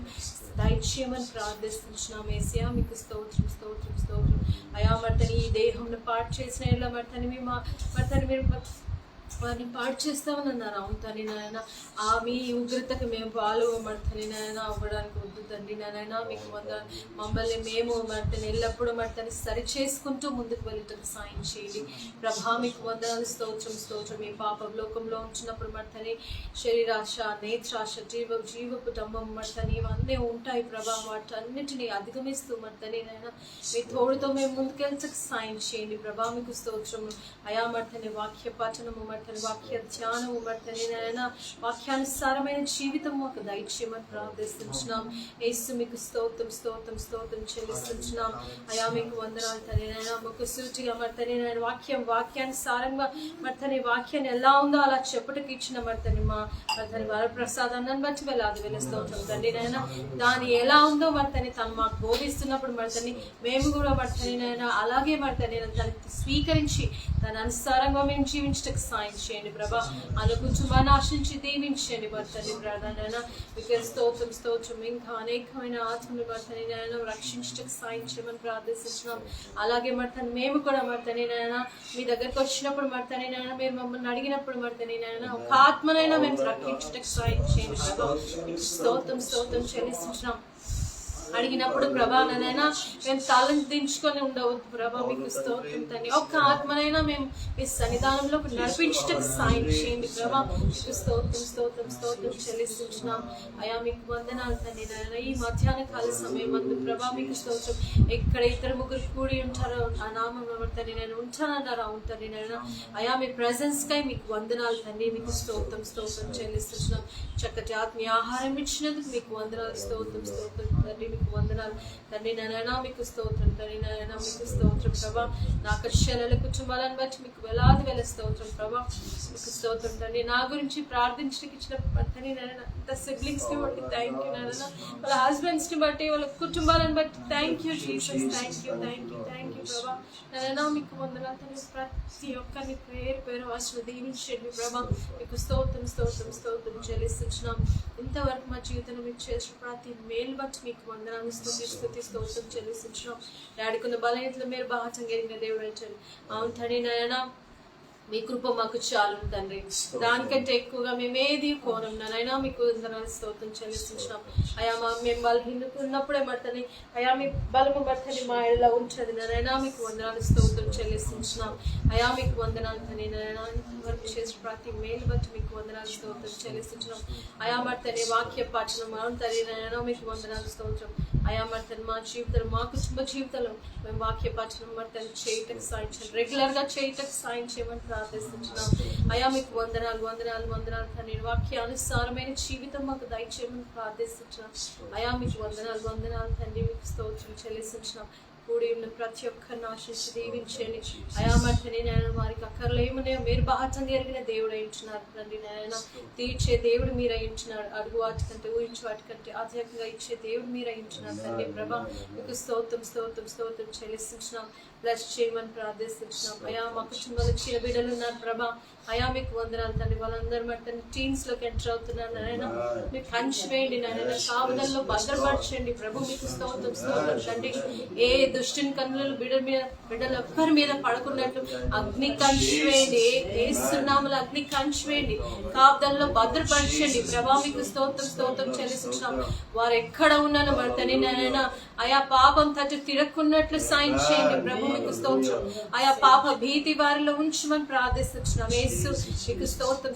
దయచేయమని ప్రార్థిస్తున్నాం. ఏసయ్యా మీకు స్తోత్రం. అయా మరి తండ్రి ఈ దేహంను పాటు చేసిన ఇలా మరి తండ్రి మీరు వారిని పాడు చేస్తామని అన్నారు. అవును తండ్రి నాయన, ఆ మీ ఉగ్రతకు మేము పాలు తండ్రి నాయన అవ్వడానికి వద్దు తండ్రి నాయన. మీకు మమ్మల్ని మేము ఎల్లప్పుడూ సరి చేసుకుంటూ ముందుకు వెళ్ళటం సాయం చేయండి ప్రభా. మీకు వందనాలు, స్తోత్రం. మీ పాప లోకంలో ఉంచినప్పుడు శరీరాశ, నేత్రాశ, జీవపు డంబం ఇవన్నీ ఉంటాయి ప్రభా. వాటన్నిటిని అధిగమిస్తూ నాయన మీ తోడుతో మేము ముందుకెళ్ళటకు సాయం చేయండి ప్రభా. మీకు స్తోత్రము అయా. వాక్య పఠనము వాక్య ధ్యానము నాయన వాక్యానుసారమైన జీవితం మాకు దయచేయమని ప్రార్థిస్తున్నాం. యేసు మీకు స్తోత్రం చెల్లిస్తున్నాం అయా. మీకు వందనాలు తండ్రి నాయన. మాకు సూటిగా నాయన వాక్యానుసారంగా వాక్యాన్ని ఎలా ఉందో అలా చెప్పుటకు ఇచ్చిన మా వరప్రసాదాన్ని బట్టి వెళ్ళాలి స్తోత్రం తండ్రి నాయన. దాని ఎలా ఉందో తను మాకు బోధిస్తున్నప్పుడు మేము కూడా నాయన అలాగే దాన్ని స్వీకరించి దాని అనుసారంగా మేము జీవించటకు సాయం చేయండి ప్రభా. అలా కుటుంబాన్ని ఆశించి దీవించండి నాయన. మీకు స్తోత్రం. ఇంకా అనేకమైన ఆత్మలు నాయన రక్షించటకు సాయం చేయమని ప్రార్థిస్తున్నాం. అలాగే మేము కూడా నాయన మీ దగ్గరకు వచ్చినప్పుడు నాయన మీరు మమ్మల్ని అడిగినప్పుడు నాయన ఒక ఆత్మనైనా మేము రక్షించటకు సాయం చేయండి ప్రభా. స్తోత్రం చెల్లిస్తున్నాం. అడిగినప్పుడు ప్రభా నైనా మేము తాళం దించుకొని ఉండవద్దు ప్రభా. మీకు స్తోత్రం తండ్రి. ఒక్క ఆత్మనైనా మేము మీ సన్నిధానంలో నడిపించటకు సాయం చేయండి ప్రభా. మీకు స్తోత్రం చెల్లిస్తున్నాం అయా. మీకు వందనాలు తండ్రి నాయన. ఈ మధ్యాహ్న కాల సమయం అందు ప్రభా మీకు స్తోత్రం. ఎక్కడ ఇద్దరు ముగ్గురు కూడి ఉంటారో ఆ నామం తండ్రి నేను ఉంటానన్నారు. అవును తండ్రి నాయన. అయా మీ ప్రెజెన్స్ కై మీకు వందనాలు తండ్రి. మీకు స్తోత్రం చెల్లిస్తున్నాం. చక్కటి ఆత్మీయ ఆహారం ఇచ్చినందుకు మీకు వందనాలు. స్తోత్రం తండ్రి. మీకు వందనాలు తండ్రి నాయన. మీకు స్తోత్రం తండ్రి నాయన. మీకు స్తోత్రం ప్రభా. నా కష్టాల కుటుంబాలను బట్టి మీకు వేల స్తోత్రం ప్రభా. మీకు స్తోత్రం తండ్రి. నా గురించి ప్రార్థించడానికి ఇచ్చిన తండ్రి నాయన సిబ్లింగ్స్ ని బట్టి థ్యాంక్ యూ నాయన. వాళ్ళ హస్బెండ్స్ ని బట్టి వాళ్ళ కుటుంబాలను బట్టి thank you Jesus. Thank you ప్రభా నాయన. మీకు వందనాలు తండ్రి. ప్రతి ఒక్కరిని పేరు అసలు దీవించండి ప్రభా. మీకు స్తోత్రం చెల్లిస్తున్నాం. ఇంతవరకు మా జీవితంలో మీకు చేసిన ప్రతి మేలు బట్టి మీకు వందనాలు స్తుతి స్తోత్రం చెల్లిస్తున్నాం. డాడీకున్న బలహీనతలు మీరు బాగా ఎరిగిన దేవుడు వచ్చారు. అవును తండ్రి నాయన. మీ కృప మాకు చాలు తండ్రి. దానికంటే ఎక్కువగా మేము ఏది కోరం నాయనా. మీకు వందనాలు స్తోత్రం చెల్లిస్తున్నాం అయా. మేము బలహీనతలు ఉన్నప్పుడే అయా మీ బలము మా ఇళ్ళలో ఉంచదు నాయనా. మీకు వందనాలు స్తోత్రం చెల్లిస్తున్నాం అయా. మీకు వందనాలు తండ్రి నాయన. ఇంతవరకు చేసిన ప్రతి మేలు బట్టి మీకు వందనాలు స్తోత్రం చెల్లిస్తున్నాం అయా. వాక్య పాఠనం అవును తండ్రి నాయన. మీకు వందనాలు స్తోత్రం అయా. మా జీవితంలో మా కుటుంబ జీవితంలో మేము వాక్య పాఠనం చేయటకు సాయం చేయండి. రెగ్యులర్ గా చేయటకు సాయం చేయమని ప్రార్థిస్తున్నాం అయా. మీకు వందనాలు తండ్రి. వాక్యానుసారమైన జీవితం మాకు దయచేయమని ప్రార్థిస్తున్నాం అయా. మీకు వందనాలు తండ్రి. మీకు స్తోత్రం చెల్లిస్తున్నాం. కూడి ఉన్న ప్రతి ఒక్కరిని ఆశించి దీవించండి అయా. నాయన వారికి అక్కర్లు ఏమన్నాయో మీరు బాహటంగా ఎరిగిన దేవుడు అయింటున్నారు తండ్రి నాయన. తీర్చే దేవుడు మీరు అయింటున్నారు. అడుగు వాటికంటే ఊహించే వాటికంటే అధికంగా ఇచ్చే దేవుడు మీరు అయింటున్నారు తండ్రి ప్రభా. మీకు స్తోత్రం చెల్లిస్తున్నాం. బ్లెస్ చేయమని ప్రార్థిస్తున్నాం అయా. మా కుటుంబంలో చిన్న బిడ్డలు ఉన్నారు ప్రభా అయా. మీకు వందనాలు తండ్రి. వాళ్ళందరూ టీన్స్ లోకి ఎంటర్ అవుతున్నారు నాయన. మీకు కంచి వేయండి నాయన. కావుదల్లో భద్రపరచండి ప్రభు. మీకు స్తోత్రం తండ్రి. ఏ దుష్టుని కన్నులు బిడ్డల ఒక్కరి మీద పడుకున్నట్లు అగ్ని కంచి వేయండి. ఏ సున్నాములు అగ్ని కంచి వేయండి. కావుదల్లో భద్రపరచండి ప్రభా. మీకు స్తోత్రం చెల్లిస్తున్నాం. వారు ఎక్కడ ఉన్నాను తండ్రి నాయన. ఆయా పాపం తట్టు తిరక్కున్నట్లు సాయం చేయండి ప్రభు. మీకు స్తోత్రం ఆయా. పాప భీతి వారిలో ఉంచమని ప్రార్థిస్తున్నాం యేసు. మీకు స్తోత్రం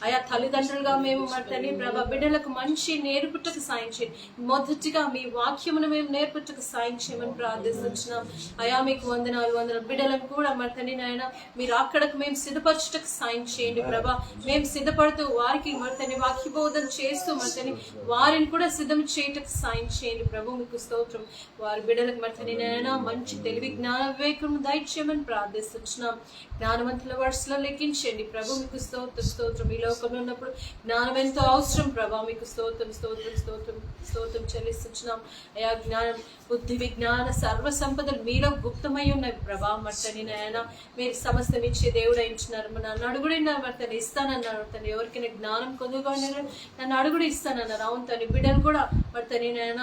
ఆయా. తల్లిదండ్రులుగా మేము తండ్రి ప్రభా బిడ్డలకు మంచి నేర్పుటకు సాయం చేయండి. మొదటిగా మీ వాక్యమును మేము నేర్పుటకు సాయం చేయమని ప్రార్థిస్తున్నాం అయా. మీకు వందనాలు బిడ్డలను కూడా తండ్రి నాయన మీరు అక్కడకు మేము సిద్ధపరచుటకు సాయం చేయండి ప్రభా. మేము సిద్ధపడుతూ వారికి తండ్రి వాక్య బోధన చేస్తూ తండ్రి వారిని కూడా సిద్ధం చేయటకు సాయం చేయండి ప్రభు. మీకు స్తోత్రం. వారి బిడ్డలకు తండ్రి నాయన మంచి తెలివి జ్ఞాన వివేకం దయచేయమని ప్రార్థిస్తున్నాం. జ్ఞానవంతుల వరుసలో లెక్కించండి ప్రభు. మీకు స్తోత్రం. ఈ లోకంలో ఉన్నప్పుడు జ్ఞానం ఎంతో అవసరం ప్రభా. మీకు స్తోత్రం చెల్లిస్తున్నాం అయా. జ్ఞానం బుద్ధి విజ్ఞాన సర్వ సంపదలు మీలో గుప్తమై ఉన్నాయి ప్రభా. మర్తని నాయన మీరు సమస్తం ఇచ్చే దేవుడు అయింటున్నారు. నన్ను అడుగుడిన్నారు మర్తని ఇస్తానన్నారు తను. ఎవరికైనా జ్ఞానం కొద్దుగా నన్ను అడుగుడు ఇస్తానన్నారు. అవును తను. బిడ్డలు కూడా మర్తని నాయన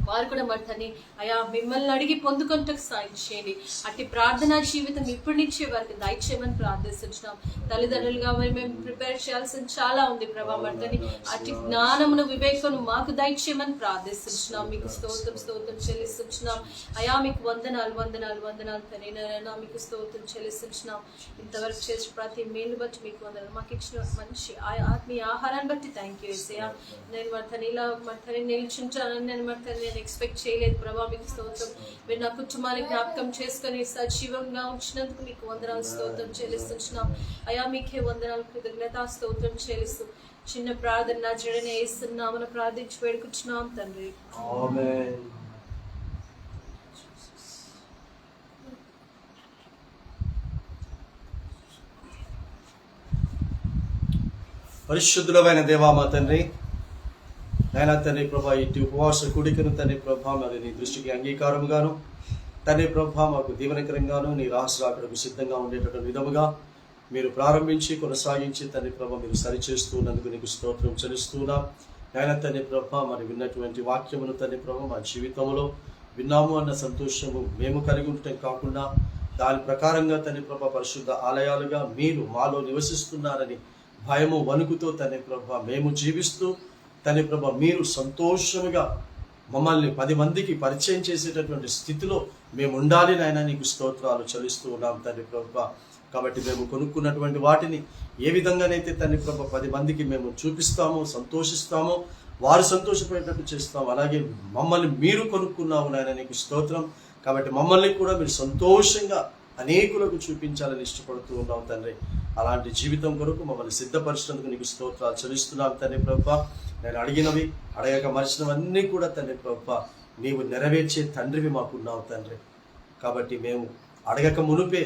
వారు కూడా మరి తండ్రి అయా మిమ్మల్ని అడిగి పొందుకుంటకు సాయం చేయండి. అట్టి ప్రార్థనా జీవితం ఇప్పటి నుంచే వారికి దయచేయమని ప్రార్థిస్తున్నాం. తల్లిదండ్రులుగా మరి మేము ప్రిపేర్ చేయాల్సింది చాలా ఉంది ప్రభా. మరి తండ్రి అట్టి జ్ఞానమును వివేకను మాకు దయచేయమని ప్రార్థిస్తున్నాం. మీకు స్తోత్రం చెల్లిస్తున్నాం అయా. మీకు వందనాలు తండ్రి నాయనా. మీకు స్తోత్రం చెల్లిస్తున్నాం. ఇంతవరకు చేసిన ప్రతి మేలు బట్టి మీకు వందనాలు. మాకు ఇచ్చిన మంచి ఆత్మీయ ఆహారాన్ని బట్టి థ్యాంక్ యూ యేసయ్యా. నేను మరి తండ్రి ఇలా మరి తండ్రి నిల్చుంటానని నేను మరి తండ్రి నేను ఎక్స్పెక్ట్ చేయలేదు ప్రభా. మీకు స్తోత్రం. మీరు నా కుటుంబాన్ని జ్ఞాపకం చేసుకుని సజీవంగా ఉంచినందుకు మీకు వందనాలు స్తోత్రం చెల్లిస్తున్నాం అయా. మీకే వందనాలు కృతజ్ఞత స్తోత్రం చెల్లిస్తూ చిన్న ప్రార్థన నా జడనే వేస్తున్నామని ప్రార్థించి వేడుకుంటున్నాం తండ్రి. ఆమేన్. పరిశుద్ధులమైన దేవా మా తండ్రి, నాయనా తండ్రి ప్రభా, ఇటు ఉపవాస కూడికను తండ్రి ప్రభా మరి నీ దృష్టికి అంగీకారముగాను తండ్రి ప్రభా మాకు దీవెనకరంగాను నీ రాకడకు సిద్ధంగా ఉండేటటువంటి విధముగా మీరు ప్రారంభించి కొనసాగించి తండ్రి ప్రభా మీరు సరిచేస్తున్నందుకు నీకు స్తోత్రం చెల్లిస్తున్నాం. నాయనా తండ్రి ప్రభా మరి విన్నటువంటి వాక్యమును తండ్రి ప్రభా మా జీవితంలో విన్నాము అన్న సంతోషము మేము కలిగి ఉండటం కాకుండా దాని ప్రకారంగా తండ్రి ప్రభా పరిశుద్ధ ఆలయాలుగా మీరు మాలో నివసిస్తున్నారని భయము వణుకుతో తండ్రి ప్రభా మేము జీవిస్తూ తండ్రి ప్రభా మీరు సంతోషముగా మమ్మల్ని 10 మందికి పరిచయం చేసేటటువంటి స్థితిలో మేము ఉండాలి నాయన. నీకు స్తోత్రాలు చెల్లిస్తూ ఉన్నాం తండ్రి ప్రభా. కాబట్టి మేము కొనుక్కున్నటువంటి వాటిని ఏ విధంగానైతే తండ్రి ప్రభా 10 మందికి మేము చూపిస్తామో సంతోషిస్తామో వారు సంతోషపడేటట్టు చేస్తాం, అలాగే మమ్మల్ని మీరు కొనుక్కున్నావు నాయన. నీకు స్తోత్రం. కాబట్టి మమ్మల్ని కూడా మీరు సంతోషంగా అనేకులకు చూపించాలని ఇష్టపడుతూ ఉన్నాం తండ్రి. అలాంటి జీవితం కొరకు మమ్మల్ని సిద్ధపరిచినందుకు నీకు స్తోత్రాలు చెల్లిస్తున్నాం తండ్రి ప్రభా. నేను అడిగినవి అడగక మరిచినవన్నీ కూడా తండ్రి ప్రభా నీవు నెరవేర్చే తండ్రివి మాకున్నావు తండ్రి. కాబట్టి మేము అడగక మునుపే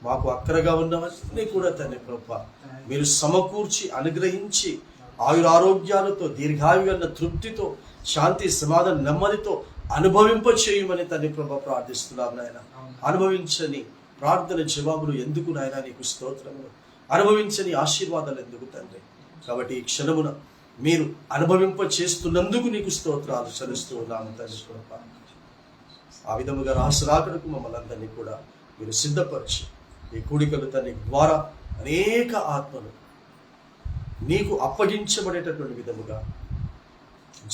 మాకు అక్కరగా ఉన్నవన్నీ కూడా తండ్రి ప్రభా మీరు సమకూర్చి అనుగ్రహించి ఆయురారోగ్యాలతో దీర్ఘాయుగల తృప్తితో శాంతి సమాధాన నెమ్మదితో అనుభవింప చేయమని తండ్రి ప్రభా ప్రార్థిస్తున్నాం నాయన. అనుభవించని ప్రార్థన జవాబులు ఎందుకు నాయన నీకు స్తోత్రములు, అనుభవించని ఆశీర్వాదాలు ఎందుకు తండ్రి. కాబట్టి ఈ క్షణమున మీరు అనుభవింప చేస్తున్నందుకు నీకు స్తోత్రాలు చెల్లిస్తూ ఉన్నాము తండ్రి ప్రభా. ఆ విధముగా రాకడకు మమ్మల్ని అందరినీ కూడా మీరు సిద్ధపరిచి ఈ కూడికలు తండ్రి ద్వారా అనేక ఆత్మలు నీకు అప్పగించబడేటటువంటి విధముగా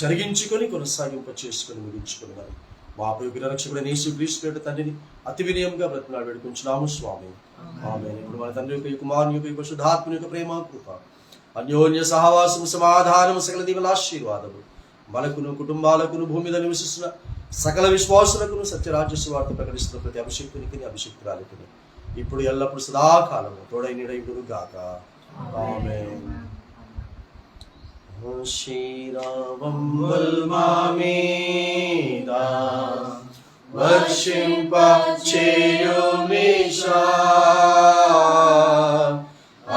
జరిగించుకొని కొనసాగింప చేసుకొని ముగించుకున్నాను. మా ప్రియ రక్షకుడైన యేసుక్రీస్తు పేరిట తండ్రిని అతి వినయంగా బ్రతిమలాడి వేడుకుంటున్నాము స్వామి. ఆమేన్. ఇప్పుడు మన తండ్రి యొక్క కుమారుని యొక్క పరిశుద్ధాత్మని యొక్క ప్రేమ కృప అన్యోన్య సహవాసము సమాధానము సకల దీవెనల ఆశీర్వాదము మనకును కుటుంబాలకును భూమి మీద నివసిస్తున్న సకల విశ్వాసులకును సత్యరాజ్య సువార్త ప్రకటిస్తున్న ప్రతి అభిషక్తునికి అభిషక్తురాలికి ఇప్పుడు ఎల్లప్పుడు సదాకాలము తోడై నీడయుడును గాక. ఆమేన్. శ్రీరావంబల్ మామీదా వర్షింప చేయుమిషా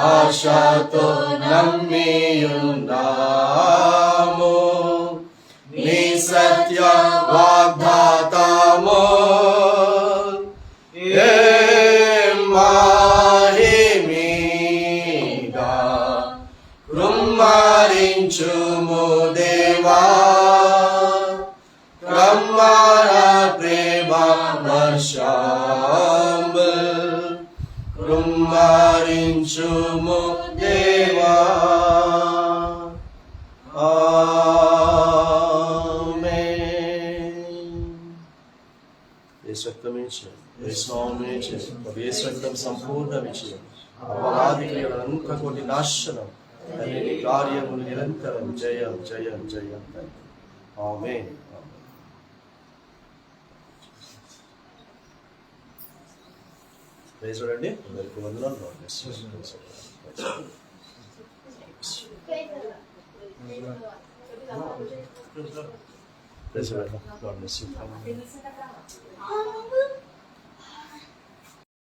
ఆశతో నమ్మియున్నాము నీ సత్య వాగ్దాతము మాహిమీగా కృమ్మరించుము దేవా కమ్మర ప్రేమ వర్షంబు కృమ్మరించుము దేవా. రక్తం సంపూర్ణ విజయం అపవాది క్రియలంక కొన్ని నాశనం తండ్రి కార్యము నిరంతరం జయం జయం జయం తండ్రి. ఆమేన్. ప్రైజ్ లార్డ్ అండి. అందరికీ వందనాలు. Praise Lord. God bless you.